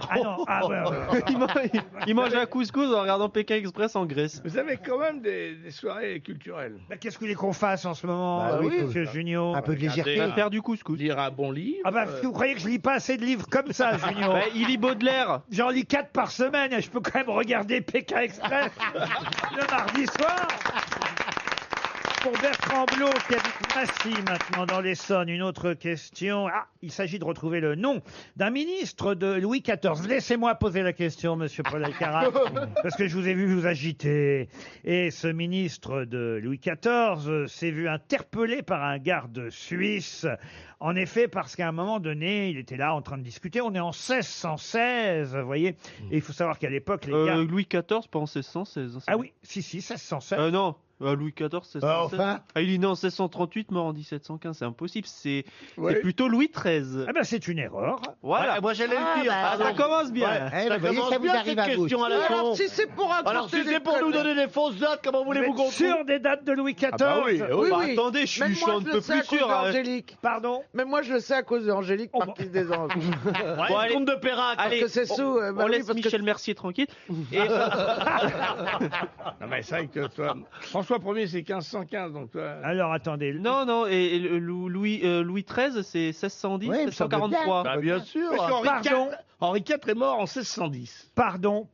Ah non, ah ouais. Il mange un couscous en regardant Pékin Express en Grèce. Vous avez quand même des soirées culturelles. Bah, qu'est-ce que vous voulez qu'on fasse en ce moment, Bah oui, monsieur Junio? Un peu de légèreté. On va faire du couscous. Lire un bon livre. Ah bah, vous croyez que je lis pas assez de livres comme ça, Junio? Bah, il lit Baudelaire. J'en lis 4 par semaine et je peux quand même regarder Pékin Express le mardi soir. Pour Bertrand Blot, qui habite Massy maintenant dans l'Essonne, une autre question. Ah, il s'agit de retrouver le nom d'un ministre de Louis XIV. Laissez-moi poser la question, monsieur Paul Alcarat, parce que je vous ai vu vous agiter. Et ce ministre de Louis XIV s'est vu interpellé par un garde suisse. En effet, parce qu'à un moment donné, il était là en train de discuter. On est en 1616, vous voyez. Et il faut savoir qu'à l'époque, les gardes... Louis XIV, pas en 1616. Ah oui, si, 1616. Non. Louis XIV, 1616. Enfin. Ah, il est né en 1638, mort en 1715. C'est impossible. C'est Oui. plutôt Louis XIII. Ah ben c'est une erreur. Voilà. Ouais, moi j'allais le dire. bah, Ça commence bien. Eh, Ça vous voyez, commence ça vous bien arrive cette à gauche. question à la Alors, con. si c'est pour raconter Alors si des c'est pour nous conneries- donner des fausses dates, comment voulez-vous Vous qu'on êtes sûr des dates de Louis XIV? bah oui, Oui, Bah, oui. attendez, je suis Même moi, un je peu le sais à plus cause sûr. hein. d'Angélique. Pardon? Même moi, je le sais à cause d'Angélique, Oh, Marquise des Anges. Ouais, Bon, le allez. comte de Perrac. Allez, Parce que c'est sous. on laisse Michel Mercier tranquille. Et, Non, mais c'est vrai que toi, François Ier, c'est 1515, donc toi. Alors attendez. non, et Louis XIII, c'est 1610, Ouais, il me semble 1643. Bah, bien sûr. Parce qu'Henri Pardon. IV, Henri IV est mort en 1610. Pardon.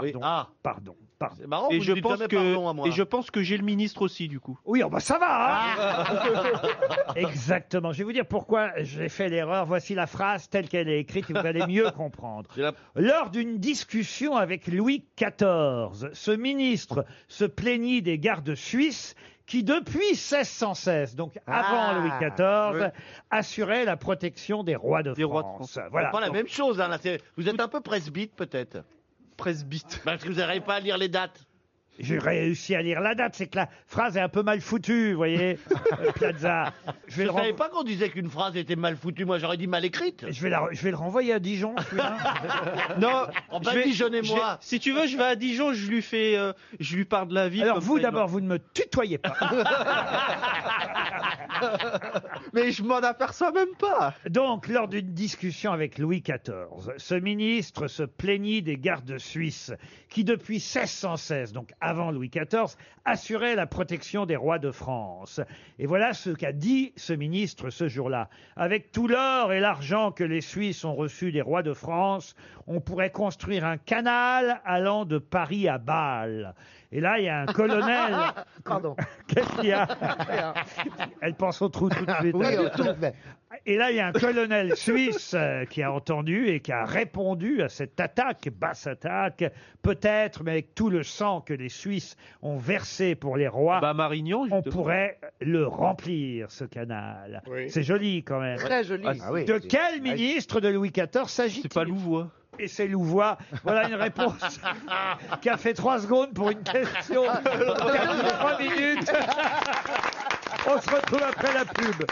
Oui. Ah, Pardon. c'est marrant, Et vous je ne dites pense jamais pardon à moi. que j'ai le ministre aussi, du coup. Oui, oh bah ça va, hein. Exactement. Je vais vous dire pourquoi j'ai fait l'erreur. Voici la phrase telle qu'elle est écrite et vous allez mieux comprendre. C'est la- Lors d'une discussion avec Louis XIV, ce ministre se plaignit des gardes suisses qui, depuis 1616, donc avant Louis XIV, assuraient la protection des rois de France. Voilà. C'est pas la même chose, hein, là. Vous êtes un peu presbyte, peut-être. Presbyte. Parce que vous n'arrivez pas à lire les dates. J'ai réussi à lire la date, c'est que la phrase est un peu mal foutue, vous voyez, Plaza. Je ne savais pas qu'on disait qu'une phrase était mal foutue. Moi, j'aurais dit mal écrite. Je vais le renvoyer à Dijon, celui-là. Non, Oh, bah, Dijonnez-moi. si tu veux, je vais à Dijon, je lui parle de la ville. Alors comme vous ça, il d'abord, vous ne me tutoyez pas. Mais je m'en aperçois même pas. Donc, lors d'une discussion avec Louis XIV, ce ministre se plaignit des gardes suisses qui, depuis 1616, donc avant Louis XIV, assuraient la protection des rois de France. Et voilà ce qu'a dit ce ministre ce jour-là. Avec tout l'or et l'argent que les Suisses ont reçus des rois de France, on pourrait construire un canal allant de Paris à Bâle. Et là, il y a un colonel. Pardon. Qu'est-ce qu'il y a? Elle pense au trou tout de suite. Oui, au trou, mais- Et là, il y a un colonel suisse qui a entendu et qui a répondu à cette attaque, basse attaque, peut-être, mais avec tout le sang que les Suisses ont versé pour les rois, Marignan, on justement. pourrait le remplir, ce canal. Oui. C'est joli quand même. Très joli. Ah oui, De c'est- quel ministre de Louis XIV s'agit-il? C'est pas Louvois. Et c'est Louvois. Voilà une réponse qui a fait 3 secondes pour une question. 3 minutes. On se retrouve après la pub.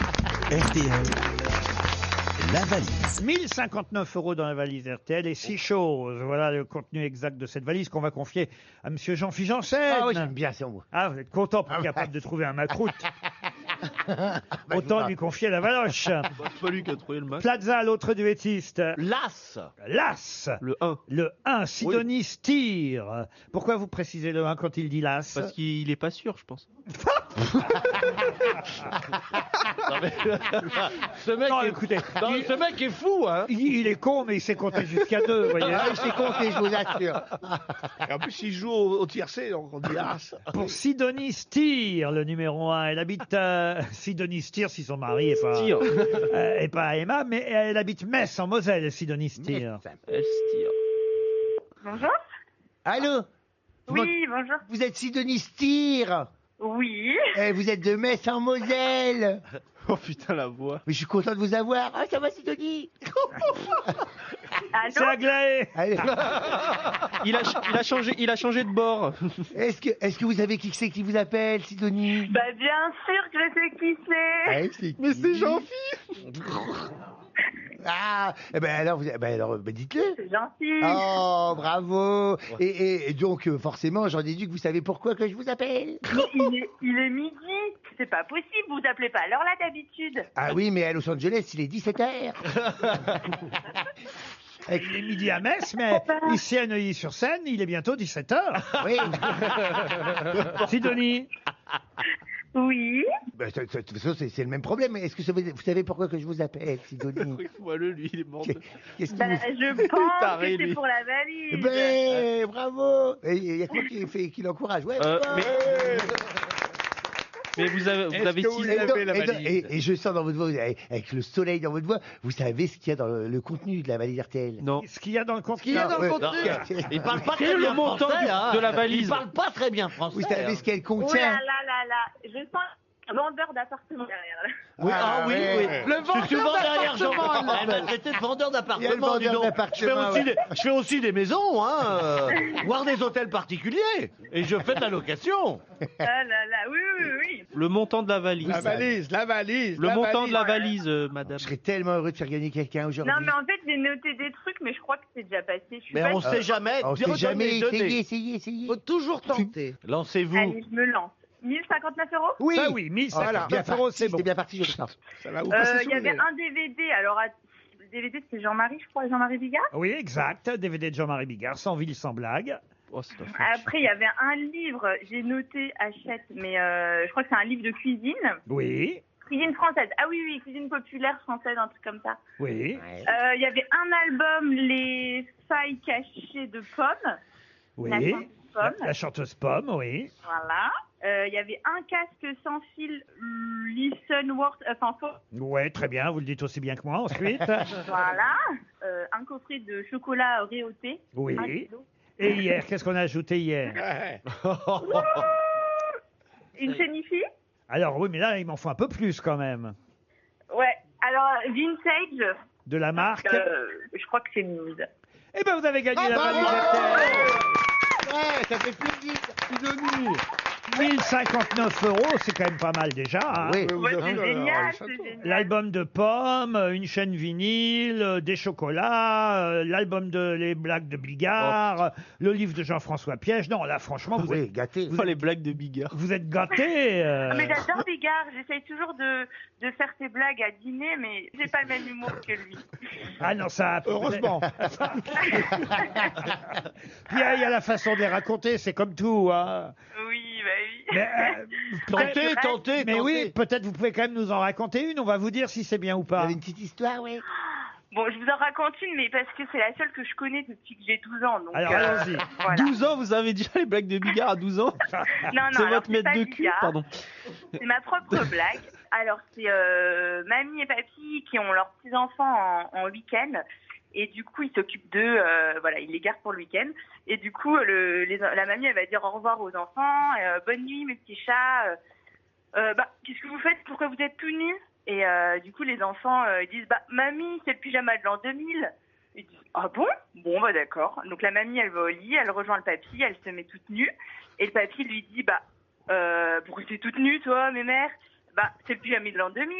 RTL, la valise. 1059 € dans la valise RTL et 6 choses. Voilà le contenu exact de cette valise qu'on va confier à Monsieur Jean-Philippe Janssen. Ah oui, j'aime bien ça, moi. Ah, vous êtes content pour être capable de trouver un macroute. Autant lui confier la valoche. C'est pas lui qui a trouvé le match. Plaza, l'autre duettiste. L'as. L'As. Le 1. Le 1, Sidonie Stier. Pourquoi vous précisez le 1 quand il dit l'As? Parce qu'il est pas sûr, je pense. Ce mec, Non, est... écoutez, Non, ce mec est fou, hein. il est con, mais il sait compter jusqu'à 2, vous voyez. Ah, je sais compter, je vous assure. Et en plus, il joue au tiercé, donc on dit as. Pour Sidonie Stier, le numéro 1, elle habite Sidonie Stier, si son mari est pas, Stier. est pas Emma, mais elle habite Metz en Moselle, Sidonie Stier. Elle se tire. Bonjour. Allô? Oui, bonjour. Vous êtes Sidonie Stier? Oui. Eh, vous êtes de Metz en Moselle? Oh putain, la voix. Mais je suis content de vous avoir. Ah, ça va, Sidonie? C'est Aglaé. Allez. Il a changé de bord. Est-ce que vous savez qui c'est qui vous appelle, Sidonie? Bah bien sûr que je sais qui c'est. Ah, c'est qui? Mais c'est Jean-Philippe. Ah, eh ben alors, dites-le. C'est gentil. Oh, bravo. Et donc, forcément, j'en déduis que vous savez pourquoi que je vous appelle. Il est midi. C'est pas possible, vous appelez pas à l'heure là d'habitude. Ah oui, mais à Los Angeles, il est 17h. Il est midi à Metz, mais ici à Neuilly-sur-Seine, il est bientôt 17h. Oui. Sidonie. Oui. Ben, de toute façon, c'est le même problème. Est-ce que vous savez pourquoi que je vous appelle, Sidonie? Vois-le, lui, il est mort. Qu'est-ce que Bah, vous... je pense Taré, que c'est lui. pour la valise. Ben, bravo. Et il y a quoi qui l'encourage? Ouais, bravo. Mais vous avez Et je sens dans votre voix, avec le soleil dans votre voix, vous savez ce qu'il y a dans le contenu de la valise RTL? Non. Ce qu'il y a dans le contenu. Ce qu'il y a dans le contenu. Il parle pas Quel très est bien le montant français, hein. de la valise? Il parle pas très bien français. Vous savez ce qu'elle Oh là contient? là. Je sens un vendeur d'appartement derrière. Là. Oui, oui, ouais. oui. Le Je suis souvent vendeur derrière Jean. d'appartement, Elle m'a traité de vendeur Il y a le d'appartement, dis vendeur donc. d'appartement, Je fais aussi des maisons, hein, voire des hôtels particuliers. Et je fais de la location. Ah là là, oui. Le montant de la valise. La valise. Le montant de la valise. valise, madame. Je serais tellement heureux de faire gagner quelqu'un aujourd'hui. Non mais en fait j'ai noté des trucs mais je crois que c'est déjà passé. Je suis Mais pas on sûre. sait jamais. On sait jamais, Donnez. essayez. Faut toujours tenter. Lancez-vous. Allez, je me lance. 1059 €. Oui. Ça oui, 1500 bien €, c'est bon. C'était bien parti, je pense. Ça va vous passer Il sous y le avait nez. un DVD. Alors le DVD c'est Jean-Marie, je crois, Jean-Marie Bigard. Oui, exact. DVD de Jean-Marie Bigard, sans ville, sans blague. Oh, c'est pas fort. Après il y avait un livre, j'ai noté achète, mais je crois que c'est un livre de cuisine. Oui, Cuisine française. Ah oui, cuisine populaire française, un truc comme ça. oui, Il y avait un album, Les failles cachées de Pommes. oui. La chanteuse Pomme. La chanteuse Pomme, oui. Voilà. Il y avait un casque sans fil Listen Worth, enfin faux. Ouais, très bien, vous le dites aussi bien que moi ensuite. Voilà. Un coffret de chocolat réauté. Oui. 1 kilo. Et hier, qu'est-ce qu'on a ajouté hier? Ouais. Une chenille. Alors oui, mais là, il m'en faut un peu plus quand même. Ouais. Alors, vintage. De la marque. Je crois que c'est Nude. Eh ben, vous avez gagné la bravo. valise RTL. Ouais, ça fait plaisir. Sidonie. 1059 €, c'est quand même pas mal déjà. Hein. Oui. Vous avez C'est le- génial, le c'est château. génial. L'album de pommes, une chaîne vinyle, des chocolats, l'album de Les Blagues de Bigard, le livre de Jean-François Piège. Non, là, franchement, vous Oui, êtes, gâté. Oh, les blagues de Bigard. vous êtes gâtés. Ah, mais j'adore Bigard, j'essaye toujours de faire ses blagues à dîner, mais j'ai pas le même humour que lui. Ah non, ça... Heureusement. Puis il y a la façon de les raconter, c'est comme tout. Hein. Oui, bah oui. Mais, Tentez. mais oui, peut-être vous pouvez quand même nous en raconter une, on va vous dire si c'est bien ou Vous pas. avez une petite histoire, oui. Bon, je vous en raconte une, mais parce que c'est la seule que je connais depuis que j'ai 12 ans. Donc, Alors allons-y. voilà. 12 ans, vous avez déjà les blagues de Bigard à 12 ans Non, C'est alors, votre maître pas de cul, Bigard. pardon. C'est ma propre blague. Alors, c'est mamie et papy qui ont leurs petits-enfants en week-end. Et du coup, ils s'occupent d'eux, voilà, ils les gardent pour le week-end. Et du coup, la mamie, elle va dire au revoir aux enfants. Bonne nuit, mes petits chats. Qu'est-ce que vous faites? Pourquoi vous êtes tout nus? Et du coup, les enfants ils disent, mamie, c'est le pyjama de l'an 2000. Ils disent, ah bon? Bon, bah d'accord. Donc la mamie, elle va au lit, elle rejoint le papy, elle se met toute nue. Et le papy lui dit, pourquoi t'es toute nue, toi, mes mères? C'est le pyjama de l'an 2000.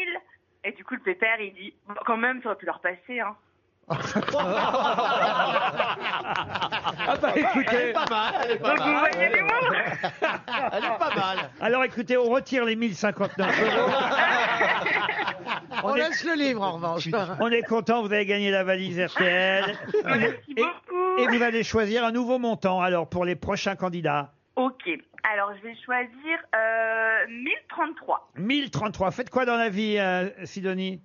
Et du coup, le pépère, il dit, quand même, ça aurait pu leur passer, hein. Écoutez, Pas mal, elle est pas Donc vous mal. voyez les mots? Elle est pas mal. alors écoutez, on retire les 1059 €. On laisse le livre en revanche. On est content, vous avez gagné la valise RTL. Merci beaucoup. Et vous allez choisir un nouveau montant alors pour les prochains candidats. Ok. Alors, je vais choisir 1033. 1033. Faites quoi dans la vie, Sidonie?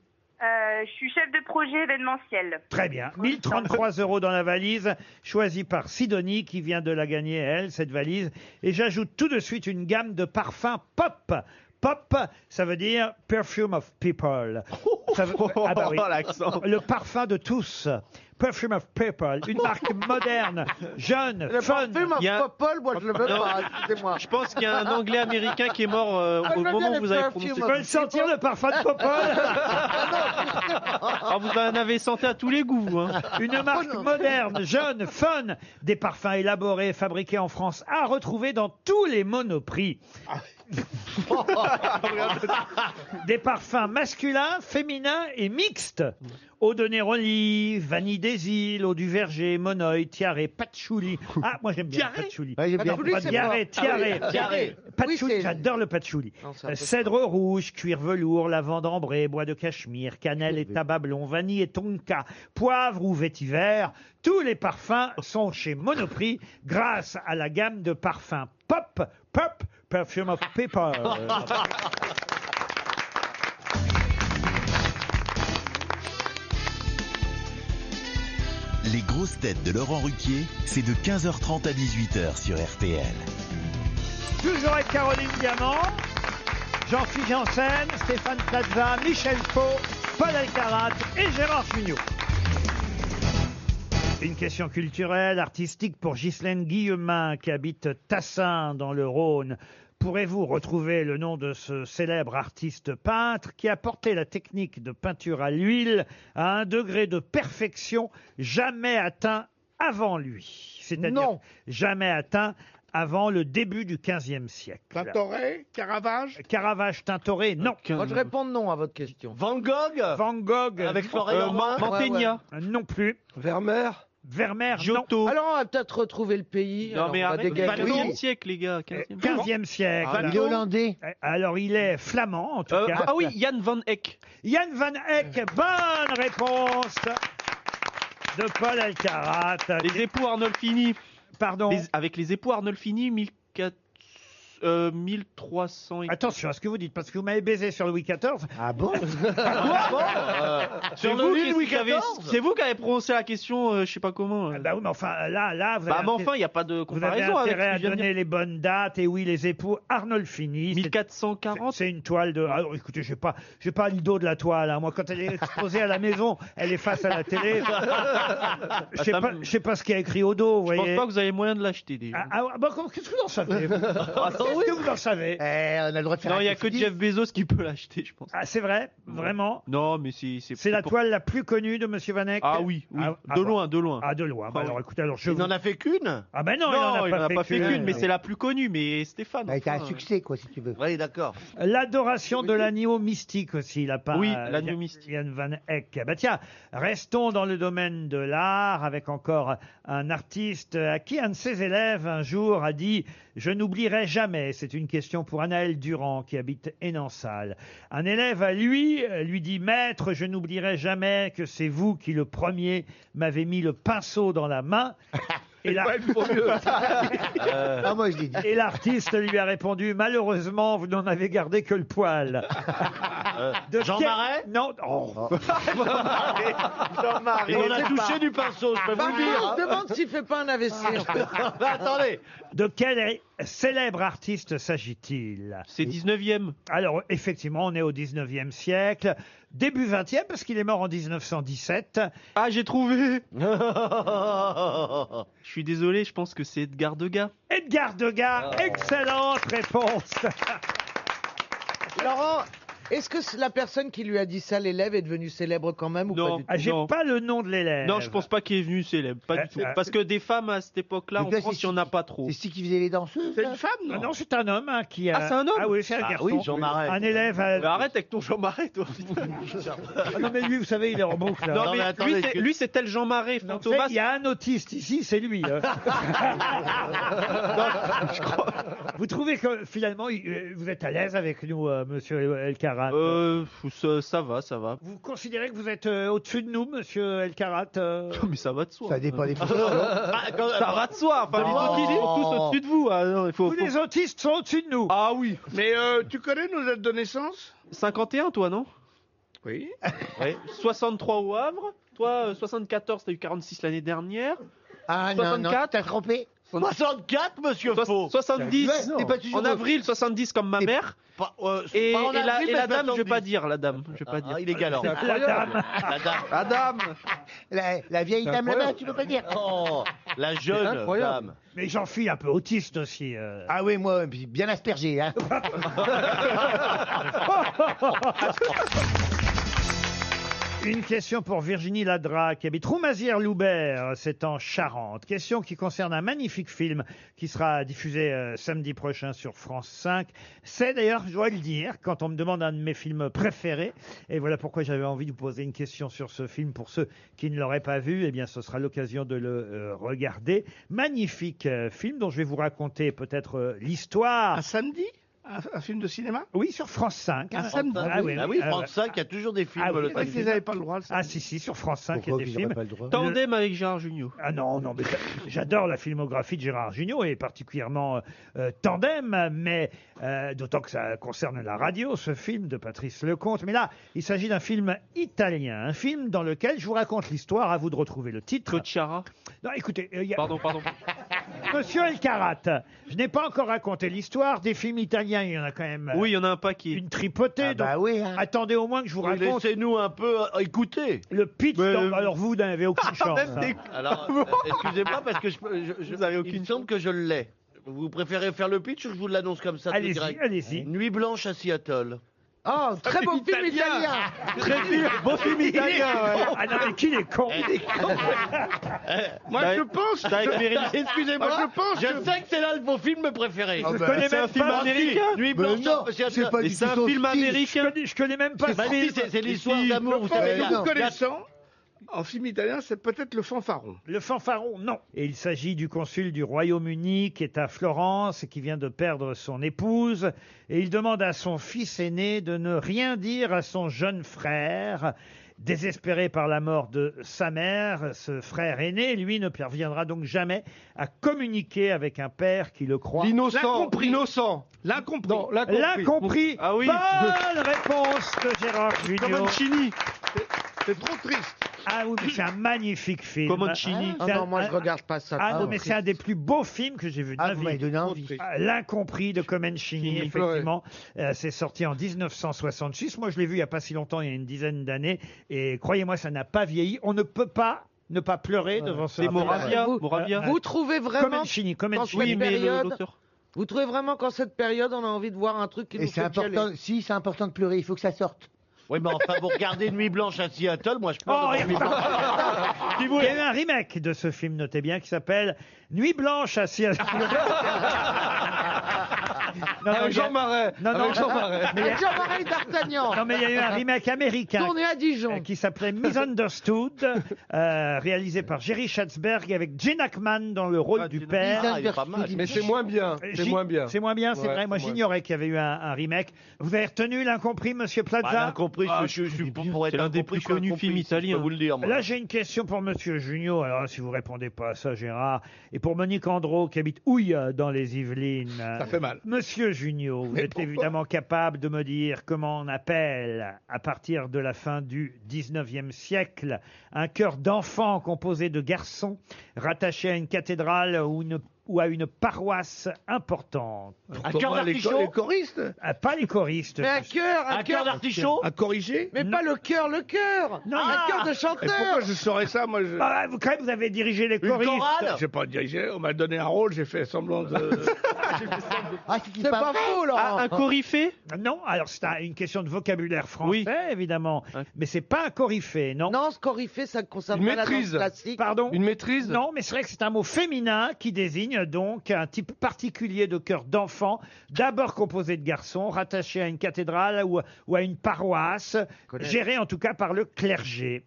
Je suis chef de projet événementiel. Très bien. 1033 € dans la valise, choisie par Sidonie, qui vient de la gagner, elle, cette valise. Et j'ajoute tout de suite une gamme de parfums pop. Pop, ça veut dire perfume of people. Ça veut- ah bah oui. L'accent. Le parfum de tous. Perfume of people. Une marque moderne, jeune, Le fun. parfum Il y a- of Popol, moi je le veux Non. pas, excusez-moi. Je pense qu'il y a un Anglais américain qui est mort au j'aime bien moment les où vous avez perfumes. prononcé. Tu peux le sentir, le parfum de Popol? Ah, vous en avez senti à tous les goûts, vous, hein. Une marque moderne, jeune, fun. Des parfums élaborés, fabriqués en France, à retrouver dans tous les Monoprix. Des parfums masculins, féminins et mixtes. Eau de Néroli, vanille des îles, eau du verger, monoï, tiare, patchouli. Ah, moi j'aime bien le patchouli. Ouais, j'aime bien. Pas diarrhée, tiare. Tiare. Patchouli, Oui, c'est- j'adore le patchouli. Non, c'est un peu Cèdre rouge, cuir velours, lavande ambrée, bois de cachemire, cannelle et tabac blond, vanille et tonka, poivre ou vétiver. Tous les parfums sont chez Monoprix grâce à la gamme de parfums Pop, Perfume of People. Les grosses têtes de Laurent Ruquier, c'est de 15h30 à 18h sur RTL. Toujours avec Caroline Diamant, Jean-Philippe Janssen, Stéphane Plaza, Michel Faux, Paul Alcarat et Gérard Jugnot. Une question culturelle, artistique pour Ghislaine Guillemin qui habite Tassin dans le Rhône. Pourrez-vous retrouver le nom de ce célèbre artiste peintre qui a porté la technique de peinture à l'huile à un degré de perfection jamais atteint avant lui? C'est-à-dire Non. jamais atteint avant le début du XVe siècle. Tintoret, Caravage. Caravage, Tintoret, non. Moi je réponds non à votre question. Van Gogh Van Gogh, avec Florian Romain. Mantegna. non plus. Vermeer. Vermeer, non. Giotto. Alors on va peut-être retrouver le pays. Non, Alors, mais on va arrête, dégager. 20e siècle, les gars. 15e. 15e siècle. Il est hollandais. Alors, il est flamand, en tout cas. Ah oui, Jan van Eyck. Yann Van Eyck, bonne réponse de Paul Alcarat. Les époux Arnolfini. Pardon. Avec les époux Arnolfini, 1300. Attention à ce que vous dites, parce que vous m'avez baisé sur Louis XIV. Ah bon? C'est vous qui avez prononcé la question, je sais pas comment. Bah oui, mais enfin, là, vous Bah, avez mais enfin, il n'y a pas de vous avez comparaison avec ce intérêt que à je viens de donner dire. les bonnes dates. Et oui, les époux Arnolfini. 1440. C'est une toile de. Alors, écoutez, j'ai pas le dos de la toile. Hein. Moi, quand elle est exposée à la maison, elle est face à la télé. Je sais pas ce qu'il y a écrit au dos. Vous Je pense voyez. pas que vous avez moyen de l'acheter déjà. Qu'est-ce que vous en savez? Attends, Qu'est-ce que vous en savez? On a le droit de faire Non, un il y a que cofidis. Jeff Bezos qui peut l'acheter, je pense. Ah, c'est vrai? Vraiment? Non, mais C'est la toile la plus connue de Monsieur Van Eyck? Ah oui, oui. De loin, de loin. Ah, de loin. Bah, Ah alors, oui. écoutez, alors je Il vous... n'en a fait qu'une. Ah ben non, Non, il en a pas fait qu'une. mais c'est la plus connue, mais Stéphane. Ça a été un enfin, succès, quoi, si tu veux. Oui, d'accord. L'adoration de l'agneau mystique aussi, il a pas. Oui, l'agneau mystique. Jan Van Eyck. Bah tiens, restons dans le domaine de l'art avec encore un artiste à qui un de ses élèves un jour a dit « Je n'oublierai jamais ». C'est une question pour Anaël Durand qui habite Hénansal. Un élève à lui dit « Maître, je n'oublierai jamais que c'est vous qui le premier m'avez mis le pinceau dans la main ». Et là... Ah, moi, je l'ai dit. Et l'artiste lui a répondu « Malheureusement, vous n'en avez gardé que le poil ». Jean Marais? Non. Oh. Jean-Marie. On a touché du pinceau, je peux vous le dire. On se demande s'il fait pas un AVC. en fait. Attendez. De quel célèbre artiste s'agit-il? C'est 19e. Alors, effectivement, on est au 19e siècle, début 20e, parce qu'il est mort en 1917. Ah, j'ai trouvé. Je suis désolé, je pense que c'est Edgar Degas. Edgar Degas, excellente réponse. Laurent, est-ce que la personne qui lui a dit ça, l'élève, est devenue célèbre quand même ou pas Non. du tout? Ah, j'ai Non. pas le nom de l'élève. Non, je pense pas qu'il est venu célèbre, pas du tout. Parce que des femmes à cette époque-là, Mais en toi, France, c'est il n'y en a pas trop. C'est qui faisait les danseuses? C'est là une femme, Ah non? non, c'est un homme hein, qui a... Ah, c'est un homme? Ah oui, c'est un garçon. oui, Jean Marais. Un élève... Mais arrête avec ton Jean Marais, toi. Ah non, mais lui, vous savez, il est en boucle. là. Non, Non, mais mais attendez, lui, c'est tel Jean Marais, Non, vous savez, Fantomas. il y a un autiste ici, c'est lui. hein. Vous trouvez que finalement, vous êtes à l'aise avec nous, monsieur Elkarat? Ça va, ça va. Vous considérez que vous êtes au-dessus de nous, monsieur Elkarat? Mais ça va de soi. Ça dépend des photos. Ça va de soi. Enfin, les autistes sont tous au-dessus de vous. Ah, non, il faut, Tous les autistes sont au-dessus de nous. Ah oui. Mais tu connais nos dates de naissance? 51, toi, non? Oui. Oui. 63 au Havre. Toi, 74, t'as eu 46 l'année dernière. Ah non, non, 64. t'as trompé. 64, monsieur Faux. 70 Ouais, non. T'es pas toujours en avril, 70 comme ma mère. Et, pas en et la, avril, et mais la dame, je vais 70. pas dire, la dame. Je vais pas dire. Ah, il est galant. La dame. La dame. La dame. La vieille dame incroyable. là-bas, tu peux pas dire. Oh, la jeune incroyable. dame. Mais j'en suis un peu autiste aussi. Ah oui, moi, bien aspergé. Hein. Une question pour Virginie Ladra, qui habite Roumazières-Loubert, c'est en Charente. Question qui concerne un magnifique film qui sera diffusé samedi prochain sur France 5. C'est d'ailleurs, je dois le dire, quand on me demande un de mes films préférés, et voilà pourquoi j'avais envie de vous poser une question sur ce film pour ceux qui ne l'auraient pas vu, eh bien ce sera l'occasion de le regarder. Magnifique film dont je vais vous raconter peut-être l'histoire. Un samedi? Un film de cinéma? Oui, sur France 5. Un samedi? Ah oui, France 5, il y a toujours des films. Ah oui, le C'est vrai samedi. qu'ils n'avaient pas le droit. Le Ah samedi. si, sur France 5, Pourquoi il y a des qu'ils auraient films. pas le droit Tandem avec Gérard Jugnot. Ah non, mais j'adore la filmographie de Gérard Jugnot et particulièrement Tandem, mais d'autant que ça concerne la radio, ce film de Patrice Lecomte. Mais là, il s'agit d'un film italien, un film dans lequel je vous raconte l'histoire, à vous de retrouver le titre. Claude Chara. Non, écoutez, Pardon. Monsieur Elkarat, je n'ai pas encore raconté l'histoire des films italiens, il y en a quand même Oui, il y en a un paquet. une tripotée. Ah bah donc oui, hein. attendez au moins que je vous raconte Laissez-nous un peu écouter. le pitch. Mais- Alors vous n'avez aucune chance. Même hein. des- Alors, excusez-moi, parce que Vous avez il aucune me semble que je l'ai. Vous préférez faire le pitch ou je vous l'annonce comme ça tout Allez-y, direct allez-y. Nuit blanche à Seattle. Oh, très beau film italien. Très bien. Beau film italien, ouais. Ah non, mais qu'il est con. Moi, je pense. Excusez-moi, Moi, je pense je que- sais que c'est l'un de vos films préférés. Je connais C'est un même film pas. américain. Nuit Mais blanche non, à Seattle. c'est pas Et du c'est tout un son film style. américain. Je connais même pas Bah ce si, film. c'est l'histoire Si. d'amour, vous Je pense savez. que non. nous connaissons. En film italien, c'est peut-être le fanfaron. Le fanfaron, non. Et il s'agit du consul du Royaume-Uni qui est à Florence et qui vient de perdre son épouse. Et il demande à son fils aîné de ne rien dire à son jeune frère. Désespéré par la mort de sa mère, ce frère aîné, lui, ne parviendra donc jamais à communiquer avec un père qui le croit. L'innocent. L'innocent. L'incompris. Non, l'incompris. L'incompris. Ah oui. Bonne réponse de Gérard Junior. Comencini. C'est trop triste. Ah oui, mais c'est un magnifique film. Comencini. Ah non, moi je regarde pas ça. Ah non, mais c'est un des plus beaux films que j'ai vu de Ah, ma vous vie. m'avez donné envie. L'incompris de Comencini, Chini. effectivement. C'est sorti en 1966. Moi, je l'ai vu il n'y a pas si longtemps, il y a une dizaine d'années. Et croyez-moi, ça n'a pas vieilli. On ne peut pas ne pas pleurer devant ce C'est film. Moravia. Vous- Moravia. Vous trouvez vraiment Comencini, dans Comencini. cette Oui, mais période, l'auteur. Vous trouvez vraiment qu'en cette période, on a envie de voir un truc qui Et nous c'est fait important, chialer si c'est important de pleurer, il faut que ça sorte. Oui, mais enfin, vous regardez Nuit Blanche à Seattle, moi je pleure Oh, devant Nuit Blanche. Il y a eu un remake de ce film, notez bien, qui s'appelle Nuit Blanche à Seattle. Avec Jean Marais. Avec Jean Marais. Avec Jean Marais et d'Artagnan. Non, mais il y a eu un remake américain Tourné à Dijon. qui s'appelait Misunderstood, réalisé par Jerry Schatzberg avec Gene Hackman dans le rôle du père. Ah, il est pas mal. Mais c'est moins bien. C'est moins bien. C'est moins bien, c'est Ouais, vrai. Moi, c'est moins j'ignorais qu'il y avait eu un remake. Vous avez retenu l'incompris, monsieur Plaza? Bah, l'incompris, je suis pour être C'est l'un des incompris, plus je suis connus incompris, films je peux italiens. vous le dire, moi. Là, j'ai une question pour monsieur Junio. Alors, si vous répondez pas à ça, Gérard. Et pour Monique Andro, qui habite Houille, dans les Yvelines. Ça fait mal. Monsieur Junio, vous êtes évidemment capable de me dire comment on appelle, à partir de la fin du 19e siècle, un chœur d'enfants composé de garçons rattachés à une cathédrale ou à une paroisse importante. Un cœur d'artichaut. Les choristes. Ah, pas les choristes. Mais un cœur d'artichaut. À corriger. Mais pas le cœur. Non, un cœur de Et chanteur. pourquoi je saurais ça, moi Bah, vous, quand même, vous avez dirigé les Une choristes. chorale. J'ai pas dirigé, on m'a donné un rôle, j'ai fait semblant de... Ah, C'est pas faux, Laurent. Un coryphée? Non, alors c'est une question de vocabulaire français, évidemment. Mais c'est pas un coryphée, non. Non, ce coryphée, ça concerne Une pas la danse maîtrise. classique. Pardon. Une maîtrise. Non, mais c'est vrai que c'est un mot féminin qui désigne donc un type particulier de chœur d'enfants, d'abord composé de garçons, rattaché à une cathédrale ou à une paroisse, géré en tout cas par le clergé.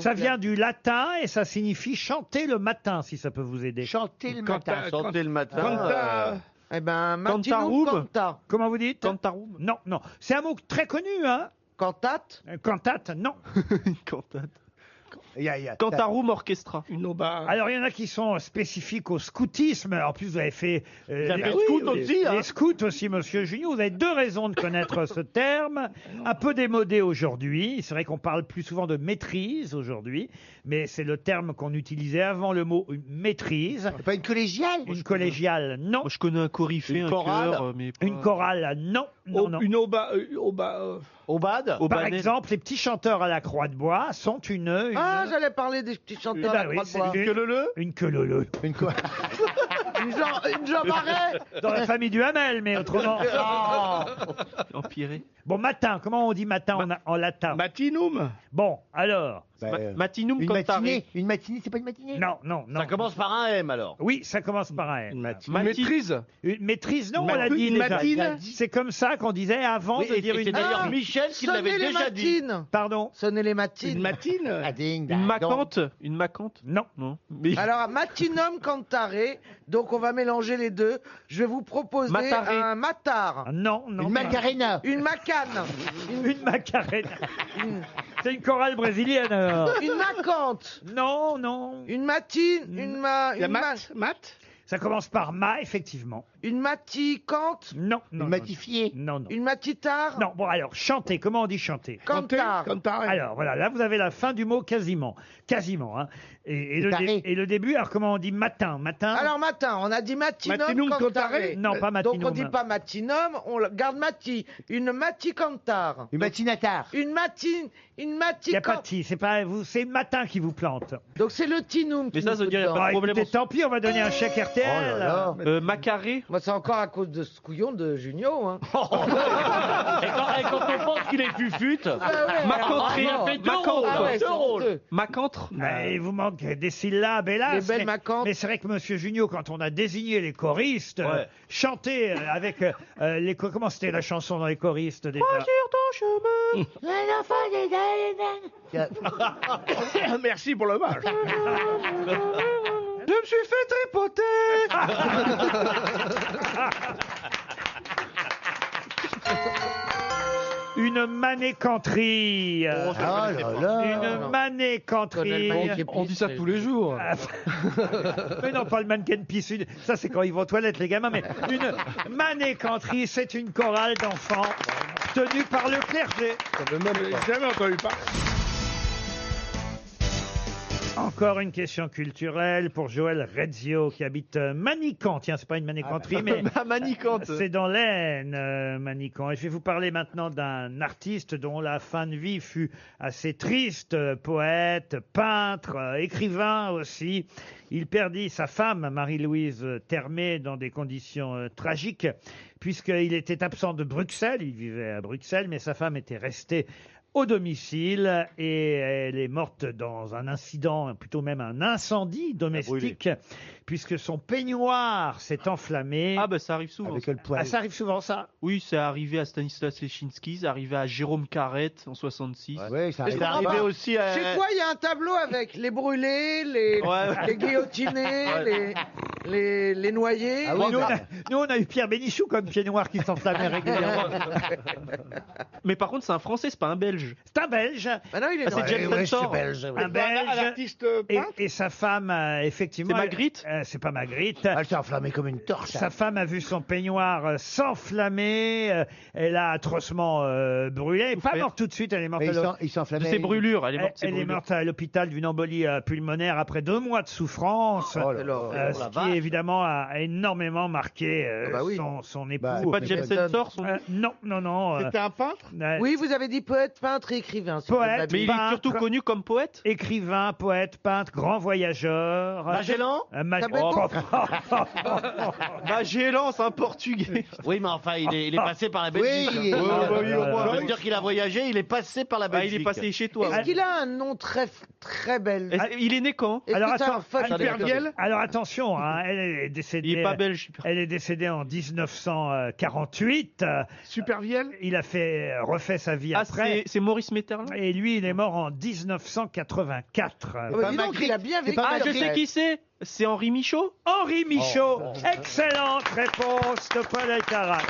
Ça vient du latin et ça signifie chanter le matin, si ça peut vous aider. Chanter le matin. Chanter le matin. Canta- Eh ben, Matinum Cantarum. Canta. Comment vous dites? Cantarum. Non, non. C'est un mot très connu, hein. Cantate. Cantate, non. Cantate. Il y a- Cantarum Orchestra. Une auba. Alors, il y en a qui sont spécifiques au scoutisme. En plus, vous avez fait avez scout aussi, hein. les scouts aussi, monsieur Junio. Vous avez deux raisons de connaître ce terme. Un peu démodé aujourd'hui. C'est vrai qu'on parle plus souvent de maîtrise aujourd'hui, mais c'est le terme qu'on utilisait avant le mot maîtrise. Pas une collégiale. Une collégiale, non. Moi, je connais un coryphée, Une un chorale. chœur, mais pas... Une chorale, non. Non, non. Une auba... Aubade. Par Aubanel. exemple, les petits chanteurs à la Croix de Bois sont une Ah, j'allais parler des petits Eh chanteurs ben à la oui, Croix de c'est Bois. une queuleleu. Une quoi Une Jean Marais. Dans la famille du Hamel, mais autrement. Empiré. Bon, matin, comment on dit matin en latin? Matinum. Bon, alors. Matinum Une Cantare. matinée. Une matinée, c'est pas une matinée. Non, non, non. Ça commence par un M alors. Oui, ça commence par un M. Une maîtrise. Une maîtrise, non, on l'a dit Une déjà. matine. C'est comme ça qu'on disait avant Oui, de et dire c'est une d'ailleurs matine. Michel qui l'avait Sonnez les déjà dit. matines. Pardon? Sonnez les matines. Une matine. Ah, ding, Une dong. macante. Une macante. Non. Non. Mais... Alors, matinum cantare, donc on va mélanger les deux. Je vais vous proposer Mataré. un matar, Non, non. Une macarena. une macane, Une macarena. C'est une chorale brésilienne, alors. une macante, Non, non. une matine, une La mat. Ça commence par ma, effectivement. une maticante, Non, non. Une matifiée. Non, non. une matitare, Non, bon, alors, chanter. Comment on dit chanter? cantar. Cantare. Alors, voilà, là, vous avez la fin du mot quasiment. Quasiment, hein. Et le début, alors, comment on dit matin? Matin? Alors matin, on a dit matinum Matinum cantare. cantare. Non, pas matinum. Donc on dit pas matinum, on garde mati. Une mati cantar. Une matinatar. Une Il n'y a pas de ti, c'est pas vous, c'est le matin qui vous plante. Donc c'est le tinum. Mais qui ça, nous ça veut fout dire, il y a dedans. pas de Bah, problème. écoutez, tant pis, on va donner un chèque RTL. Oh là là. Macaré. Moi, c'est encore à cause de ce couillon de Junio. Hein. Et quand on pense qu'il est fufute, Macantré. il a fait deux Macantre. rôles. Ah ouais, Deux c'est rôles. honteux. Macantre. Il vous manque des syllabes, hélas. Les belles mais- macantes. Mais c'est vrai que Monsieur Junio, quand on a désigné les choristes, Ouais. chanter avec comment c'était la chanson dans les choristes déjà? Merci pour l'hommage. Je me suis fait tripoter. Une manécanterie. Oh là là. Une manécanterie. On dit ça tous les jours. Mais non, pas le mannequin de pisse. Ça, c'est quand ils vont aux toilettes, les gamins. Mais une manécanterie, c'est une chorale d'enfants tenue par le clergé. J'ai jamais entendu parler. Encore une question culturelle pour Joël Rezio qui habite Manicamp. Tiens, c'est pas une manicanterie, mais Manicante. c'est dans l'Aisne, Manicamp. Et je vais vous parler maintenant d'un artiste dont la fin de vie fut assez triste, poète, peintre, écrivain aussi. Il perdit sa femme, Marie-Louise Termé, dans des conditions tragiques, puisqu'il était absent de Bruxelles. Il vivait à Bruxelles, mais sa femme était restée au domicile et elle est morte dans un incident, plutôt même un incendie domestique, puisque son peignoir s'est enflammé. Ah bah ça arrive souvent. Ah, ça arrive souvent, ça? Oui, c'est arrivé à Stanislas Leszczynski, c'est arrivé à Jérôme Carrette en 66. Ouais, ça Mais je arrive. comprends pas. aussi à... Chez toi, il y a un tableau avec les brûlés, les guillotinés, les noyés. Ah oui, Nous, on a eu Pierre Bénichou comme pied noir qui s'enflammait régulièrement. Mais par contre, c'est un Français, c'est pas un Belge. C'est un Belge. Ah non, il est Ah, c'est noir. James Ouais, Sensor. c'est belge. ouais. Un Belge. Un artiste Et, peintre. et sa femme, effectivement. C'est Magritte c'est pas Magritte. Elle s'est enflammée comme une torche. Sa femme a vu son peignoir s'enflammer. Elle a atrocement brûlé. Pas Souffert. morte tout de suite. Elle est morte. Mais à il s'enflammait. De ses brûlures, elle est morte de ses Elle est brûlures. morte à l'hôpital d'une embolie pulmonaire après 2 mois de souffrance. Oh là là. Ce qui évidemment a énormément marqué bah oui. son époux. Bah, C'est pas James Sensor son... Non, non, non. C'était un peintre. Oui, vous avez dit poète, peintre et écrivain. si Poète, vous m'avez Mais il dit. est surtout connu comme poète. Écrivain, poète, peintre, grand voyageur. Magellan Magellan, c'est un portugais. Oui, mais enfin, il est passé par la Belgique. Oui, hein. il est- Ça veut dire qu'il a voyagé, il est passé par la Bah, Belgique. il est passé chez toi. Est-ce qu'il a un nom très belge? Il est né quand? Est-ce Alors, que c'est un attends, fuck Supervielle. Alors attention, hein, elle est Il décédée. est pas belge. Elle est décédée en 1948. Supervielle. Il a refait sa vie Ah, après. c'est Maurice Metterlin. Et lui, il est mort en 1984. Ah bah, dis donc, il a bien vécu. Ah, je sais qui c'est. C'est Henri Michaud. Henri Michaud. Excellente réponse de Paul Elkarat.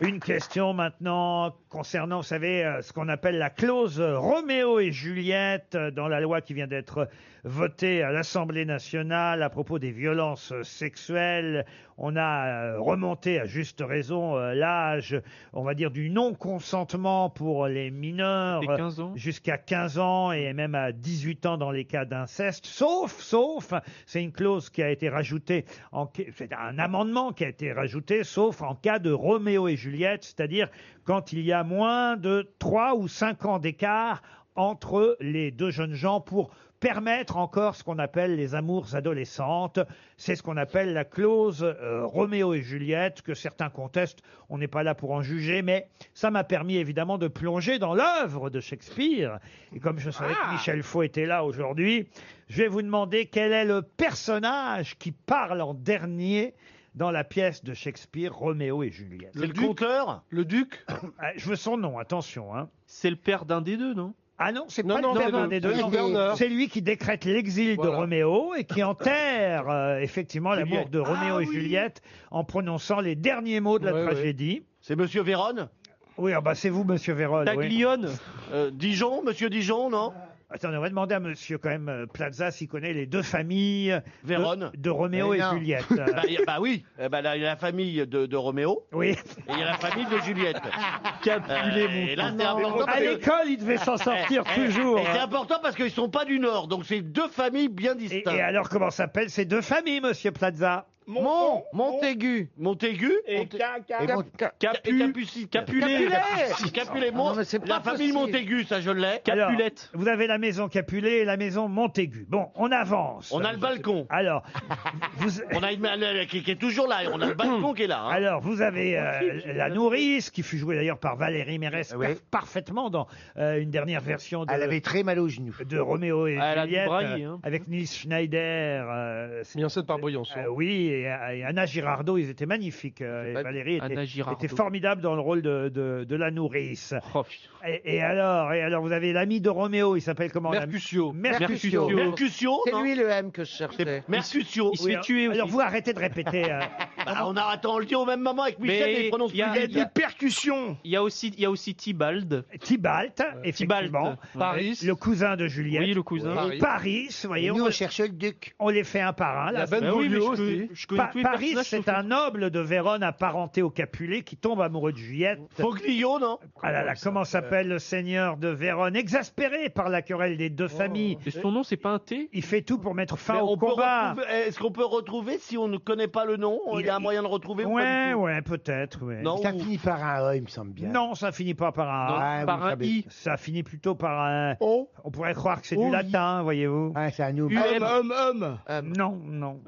Une question maintenant concernant, vous savez, ce qu'on appelle la clause Roméo et Juliette dans la loi qui vient d'être votée à l'Assemblée nationale à propos des violences sexuelles. On a remonté à juste raison l'âge, on va dire, du non-consentement pour les mineurs Des 15 ans. jusqu'à 15 ans et même à 18 ans dans les cas d'inceste, sauf, c'est une clause qui a été rajoutée, c'est un amendement qui a été rajouté, sauf en cas de Roméo et Juliette, c'est-à-dire quand il y a moins de 3 ou 5 ans d'écart entre les deux jeunes gens pour permettre encore ce qu'on appelle les amours adolescentes. C'est ce qu'on appelle la clause Roméo et Juliette, que certains contestent. On n'est pas là pour en juger, mais ça m'a permis évidemment de plonger dans l'œuvre de Shakespeare. Et comme je savais que Michel Faux était là aujourd'hui, je vais vous demander quel est le personnage qui parle en dernier dans la pièce de Shakespeare, Roméo et Juliette. C'est le conteur. Le duc. Je veux son nom, attention. Hein. C'est le père d'un des deux, non? Ah non, c'est Non, pas non, le c'est père d'un le- des deux. c'est non. Bernard. C'est lui qui décrète l'exil de Voilà. Roméo et qui enterre effectivement l'amour Juliette. de Roméo et Juliette en prononçant les derniers mots de la Ouais, ouais. tragédie. C'est Monsieur Véronne. Oui, ah bah c'est vous, Monsieur Vérol. Oui. Taglione. Dijon, Monsieur Dijon, non? Attendez, on va demander à Monsieur quand même Plaza s'il connaît les deux familles Véronne. de Roméo Mais et non. Juliette. Bah oui. Là, il y a la famille de Roméo Oui. et il y a la famille de Juliette. Capulet, Et là, c'est important À parce que- l'école, il devait s'en sortir toujours. Et c'est hein. important parce qu'ils sont pas du Nord, donc c'est deux familles bien distinctes. Et alors, comment s'appellent ces deux familles, Monsieur Plaza? Montaigu. Montaigu Et Capucine. Capulet. Capulet. Non, mais c'est pas La famille possible. Montaigu, ça je l'ai. Alors, Capulette. vous avez la maison Capulet et la maison Montaigu. Bon, on avance. On a le balcon. Alors, vous, On a une qui est toujours là. On a le balcon qui est là. hein. alors, vous avez la nourrice, qui fut jouée d'ailleurs par Valérie Mérès Oui. parfaitement dans une dernière version Elle avait très mal aux genoux. de Roméo et Elle a dû Juliette, brailler, hein. avec Nils Schneider. Mis en scène par Briançon. Oui, et Anna Girardot, ils étaient magnifiques. Et pas- Valérie Anna Girardot. était formidable dans le rôle de la nourrice. Oh, putain. Et alors, vous avez l'ami de Roméo, il s'appelle comment l'ami Mercutio. Mercutio. Mercutio, C'est non lui le M que je cherchais. Mercutio. Il se fait tuer aussi. Alors vous arrêtez de répéter. On le dit au même moment avec Michel, Mais et il prononce il y a- plus il y a- vite. Percussion. Il y a aussi Tybalt. Tybalt, effectivement. Paris. Le cousin de Juliette. Oui, le cousin. Paris, vous voyez. Nous, on cherche le duc. On les fait un par un. Il y Là, a Ben Bah oui, mais Volio je aussi. je connais tous les Paris, personnages, c'est sauf un noble de Vérone apparenté au Capulet qui tombe amoureux de Juliette. Foglio, non? Ah là là, comment s'appelle le seigneur de Vérone, exaspéré par la querelle des deux familles. Et son nom, c'est pas un T? Il fait tout pour mettre fin Mais au combat. Est-ce qu'on peut retrouver si on ne connaît pas le nom? Il y a un moyen de retrouver ou pas du Ouais, tout ouais, peut-être. Ouais. Non, Ça finit par un A, il me semble bien. Non, ça finit pas par un A. Ah, par vous un savez. I. Ça finit plutôt par un. Oh. On pourrait croire que c'est du Oh, latin, voyez-vous. Ah, c'est un nous. Non, non.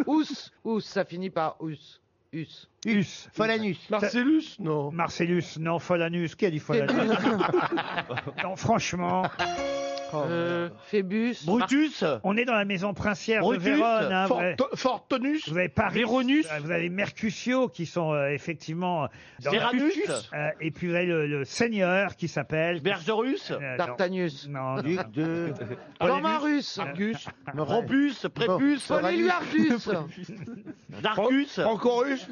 Ous, ça finit par us. Us. Folanus. Marcellus, non. Marcellus, non, Folanus. Qui a dit Folanus? Non, franchement. Phébus. Brutus. On est dans la maison princière Brutus. de Vérone. Hein, vous avez- Fortunus. Vous avez Paris, Véronus. vous avez Mercutio qui sont effectivement dans Serranus. et puis vous avez le seigneur qui s'appelle Bergerus. D'Artanius. Non, non, Duc non. de... Jean-Marus. Argus. Robus. Prépus. Poléluardus. Darcus. Francorus.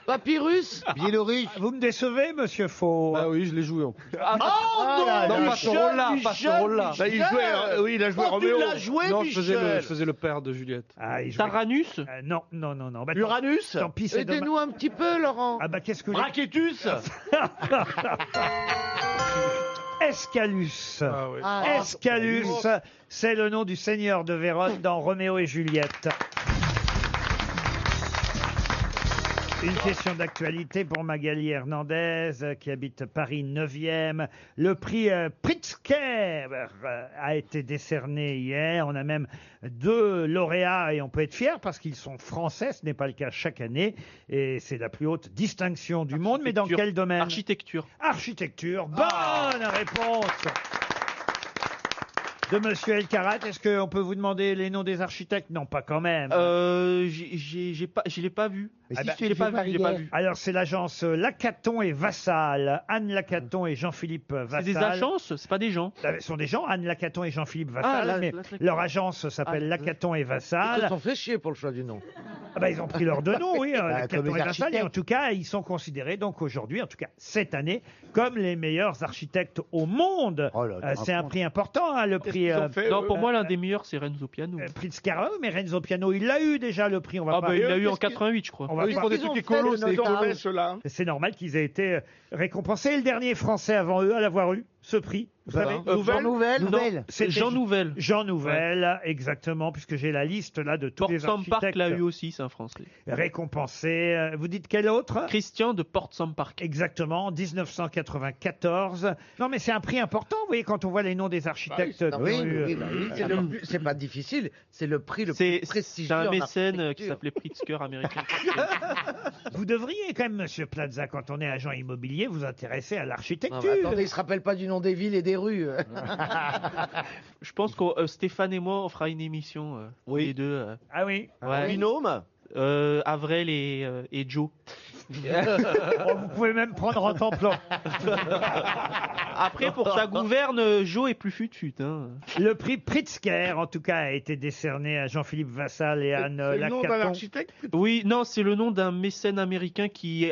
Papyrus. Biélorusse. Vous me décevez, monsieur Faux. Ah oui, je l'ai joué en plus. Oh non, non, pas ce rôle-là, pas ce rôle-là. Bah, il jouait, oui, il a joué Oh, tu Roméo. l'as joué, Non, je Michel. faisais le père de Juliette. Ah, il jouait- Taranus. Non, non, non, non. Bah, Uranus. tant pis, c'est dommage. Aidez-nous un petit peu, Laurent. Ah bah qu'est-ce que Braquetus. Escalus. Ah oui. Escalus, c'est le nom du seigneur de Vérone dans Roméo et Juliette. Une question d'actualité pour Magali Hernandez qui habite Paris 9e. Le prix Pritzker a été décerné hier. On a même 2 lauréats et on peut être fier parce qu'ils sont français. Ce n'est pas le cas chaque année et c'est la plus haute distinction du monde. Mais dans quel domaine? Architecture. Architecture. Bonne réponse de Monsieur Elkarat. Est-ce qu'on peut vous demander les noms des architectes? Non, pas quand même. Je l'ai pas vu. Mais Ah si bah, je te l'ai fait j'ai pas vu. Alors, c'est l'agence Lacaton et Vassal. Anne Lacaton et Jean-Philippe Vassal. C'est des agences, c'est pas des gens. Ce sont des gens, Anne Lacaton et Jean-Philippe Vassal, là, mais là, d'accord. leur agence s'appelle Lacaton et Ils se Vassal. sont fait chier pour le choix du nom. Ah bah, ils ont pris leur deux noms, oui, Lacaton comme et les Vassal. Et architectes. en tout cas, ils sont considérés donc aujourd'hui, en tout cas cette année, comme les meilleurs architectes au monde. Oh là, C'est un prix important, hein, le prix Non, pour moi, l'un des meilleurs, c'est Renzo Piano. Pritzker. Mais Renzo Piano, il l'a eu déjà le prix. On va Ah pas... bah, il l'a eu en qu'est-ce qu'il- 88, je crois. On va Ils pas- font des Ils ont trucs fait écolos, le c'est notable. écolo, ceux-là. C'est normal qu'ils aient été récompensés. Et le dernier Français avant eux à l'avoir eu, ce prix, vous savez Nouvelle. C'était Jean Nouvel. Jean Nouvel, exactement, puisque j'ai la liste là de tous les Portsmouth Park architectes l'a eu aussi, c'est un français. récompensés. Vous dites quel autre? Christian de Portsmouth Park. Exactement, 1994. Non, mais c'est un prix important, vous voyez, quand on voit les noms des architectes. Non, Oui, qui ont eu, oui, bah oui. C'est pas difficile, c'est le prix le C'est plus c'est prestigieux. un en mécène qui architecture. s'appelait Pritzker américain. Vous devriez quand même, Monsieur Plaza, quand on est agent immobilier, vous intéresser à Non, l'architecture. mais attendez, il se rappelle pas du nom des villes et des rues. Je pense que Stéphane et moi, on fera une émission, Oui. les deux. Ah oui. Ouais. Binôme. Avril et Joe. Oh, vous pouvez même prendre en temps plan. Après, pour sa gouverne, Joe est plus fut-fut. Hein. Le prix Pritzker, en tout cas, a été décerné à Jean-Philippe Vassal et Anne C'est le nom d'un Lacaton. architecte. Oui, non, c'est le nom d'un mécène américain qui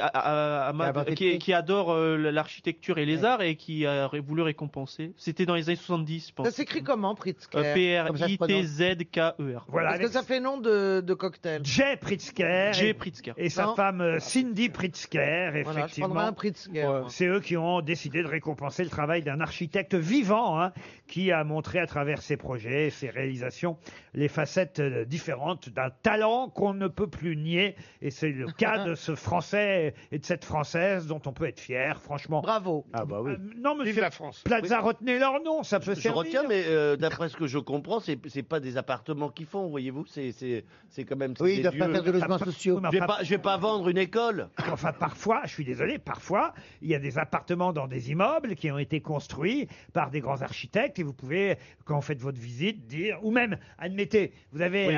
adore l'architecture et les arts et qui a voulu récompenser. C'était dans les années 70, je pense. Ça s'écrit comment, Pritzker? P-R-I-T-Z-K-E-R. Voilà, Est-ce que ça fait nom de cocktail? Jay Pritzker Jay Pritzker. et sa Non. femme Cindy Pritzker, Voilà, je prendrais effectivement. un Pritzker. moi. C'est eux qui ont décidé de récompenser le travail d'un architecte vivant, hein, qui a montré à travers ses projets, ses réalisations, les facettes différentes d'un talent qu'on ne peut plus nier. Et c'est le cas de ce Français et de cette Française dont on peut être fier, franchement. Bravo. Ah bah oui. Non, Vive monsieur la France. Plaza, retenez leur nom, ça peut Je servir. retiens, mais d'après ce que je comprends, c'est pas des appartements qu'ils font, voyez-vous. C'est quand même. Oui, des ils doivent pas lieux- faire de logements Enfin, sociaux. mais Je vais pas vendre une école. Enfin, parfois, je suis désolé, parfois, il y a des appartements dans des immeubles qui ont été construits par des grands architectes et vous pouvez, quand vous faites votre visite, dire, ou même, admettez, vous avez, Oui.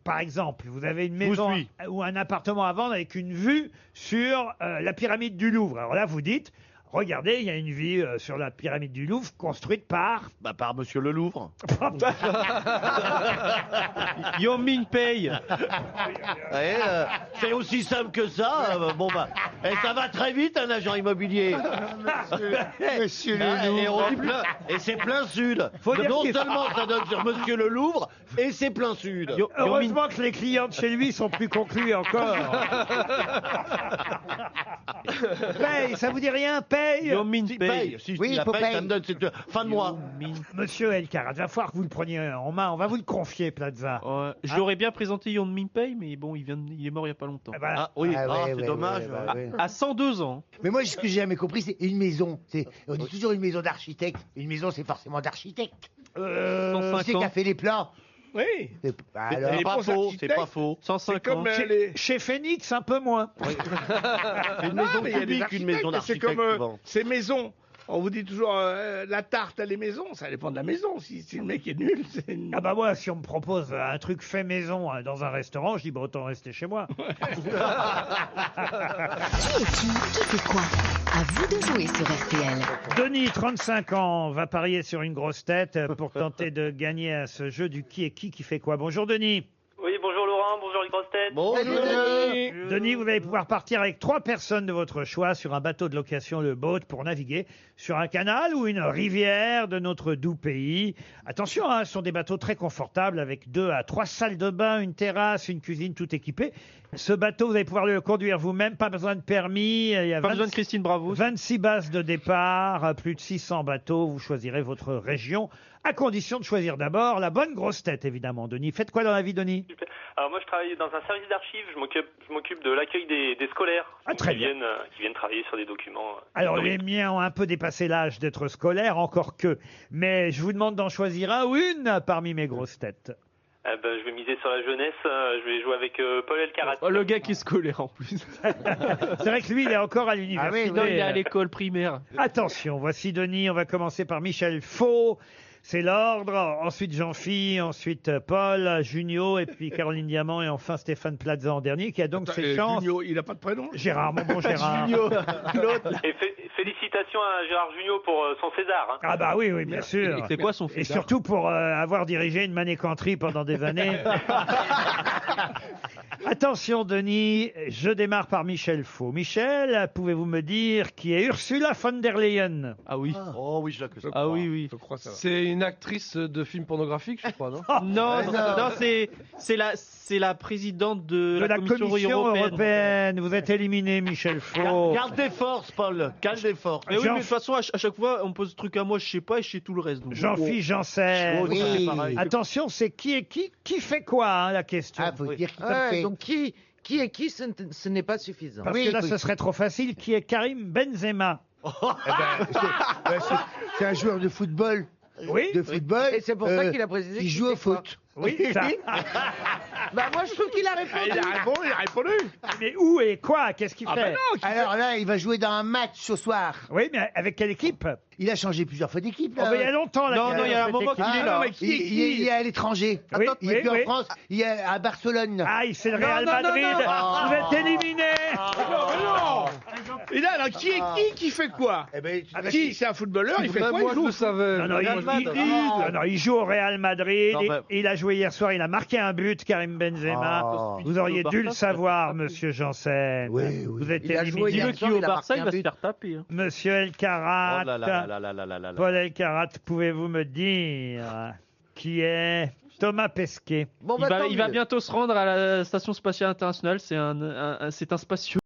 par exemple, vous avez une Je vous maison suis. ou un appartement à vendre avec une vue sur la pyramide du Louvre. Alors là, vous dites, Regardez, il y a une ville sur la pyramide du Louvre construite par... Par Monsieur le Louvre. Yo Min Pei. C'est aussi simple que ça. Ça va très vite, un agent immobilier. Monsieur Et c'est plein sud. Non seulement ça donne sur Monsieur le Louvre, et c'est plein sud. Heureusement que les clients de chez lui sont plus concluants encore. Paye, ça vous dit rien? Paye? Yo Min Si, Pei. paye. Si Oui, la faut paye, paye. ça me donne cette fin de mois. Monsieur El Karat, va falloir que vous le preniez en main. On va vous le confier, Plaza. Ouais, je l'aurais bien présenté Yon Min Pei, mais bon, il est mort il y a pas longtemps. Ah, voilà. Ah oui, ouais, c'est ouais, dommage. ouais, bah, ouais. À 102 ans. Mais moi, ce que j'ai jamais compris, c'est une maison. On dit toujours une maison d'architecte. Une maison, c'est forcément d'architecte. Qui 105 c'est qui a ans. fait les plans? Oui. Alors, C'est pas bons faux, c'est architectes. pas faux. 105 C'est comme ans. Chez Phoenix, un peu moins. C'est une Non, maison mais il y a des publique, une maison architectes, d'architecte. c'est comme souvent. ces maisons. On vous dit toujours la tarte, elle est maison. Ça dépend de la maison. Si le mec est nul, c'est une... Ah bah moi, si on me propose un truc fait maison dans un restaurant, je dis, bon, autant rester chez moi. Qui est qui fait quoi? À vous de jouer sur RTL. Denis, 35 ans, va parier sur une grosse tête pour tenter de gagner à ce jeu du qui est qui fait quoi. Bonjour Denis. Oui, bonjour Laurent, bonjour les grosses têtes. Denis, vous allez pouvoir partir avec 3 personnes de votre choix sur un bateau de location, le boat, pour naviguer sur un canal ou une rivière de notre doux pays. Attention, ce sont des bateaux très confortables avec 2 à 3 salles de bain, une terrasse, une cuisine, tout équipé. Ce bateau, vous allez pouvoir le conduire vous-même, pas besoin de permis. Il y a Pas besoin de Christine Bravo. 26 bases de départ, plus de 600 bateaux. Vous choisirez votre région, à condition de choisir d'abord la bonne grosse tête, évidemment. Denis, faites quoi dans la vie, Denis? Super. Alors moi je travaille dans un service d'archives, je m'occupe de l'accueil des scolaires très qui viennent travailler sur des documents. Alors, les miens ont un peu dépassé l'âge d'être scolaires, encore que. Mais je vous demande d'en choisir un ou une parmi mes grosses têtes. Je vais miser sur la jeunesse, je vais jouer avec Paul Elkarat. Oh, le gars qui est scolaire en plus. C'est vrai que lui, il est encore à l'université. Non, il est à l'école primaire. Attention, voici Denis. On va commencer par Michel Faux. C'est l'ordre. Ensuite Jean-Phi, ensuite Paul, Junio, et puis Caroline Diamant, et enfin Stéphane Plaza en dernier, qui a donc ses chances. Junio, il n'a pas de prénom? Gérard, mon bon Gérard. Et félicitations à Gérard Jugnot pour son César. Hein. Ah bah oui, bien sûr. C'est quoi son Et surtout pour avoir dirigé une manécanterie pendant des années. Attention Denis, je démarre par Michel Faux. Michel, pouvez-vous me dire qui est Ursula von der Leyen? Ah oui. Oh oui, je la connais. Ah oui, oui. Je crois ça. C'est une actrice de film pornographique, je crois, non? Non, c'est la présidente de la Commission européenne. Vous êtes éliminé, Michel Faux. Garde des forces, Paul. Garde des forces. Mais oui, mais de toute façon, à chaque fois, on me pose ce truc à moi, je sais pas, et je sais tout le reste. Donc, Jean-Philippe Janssen. Oh, c'est pareil. Attention, c'est qui est qui fait quoi, la question. Ah, faut dire qui Ouais, fait. donc qui est qui, ce n'est pas suffisant. Parce que là, ce serait trop facile. Qui est Karim Benzema? C'est un joueur de football. Oui. De football. Et c'est pour ça qu'il a précisé qui qu'il joue au fait quoi. foot. Oui, ça. Bah moi je trouve qu'il a répondu. Il a répondu. Mais où et quoi? Qu'est-ce qu'il fait? Ben non, Alors là, il va jouer dans un match ce soir. Oui, mais avec quelle équipe? Il a changé plusieurs fois d'équipe. Oh, mais il y a longtemps, là. Non, il y a un moment qu'il est là. Il est à l'étranger. Oui, Il est plus oui. en France. Il est à Barcelone. Ah, c'est le Real non, non, Madrid. non, non. Vous êtes éliminé. Non. Et là, alors, qui fait quoi? Qui? C'est un footballeur, il fait quoi? Moi, Il je joue le savais. Non, il joue au Real Madrid. Non, mais- Il a joué hier soir. Il a marqué un but, Karim Benzema. Vous auriez dû le savoir, Monsieur Janssen. Oui, oui. Vous êtes Il a joué éliminé. hier Dis-le soir, qui au il a Barça, marqué il un va se but. faire taper. Hein. Monsieur Elkarat. Oh là là là là là là là là. Paul Elkarat, pouvez-vous me dire qui est Thomas Pesquet? Bon, bah, tant Il va mieux. bientôt se rendre à la station spatiale internationale. C'est un spatiaux.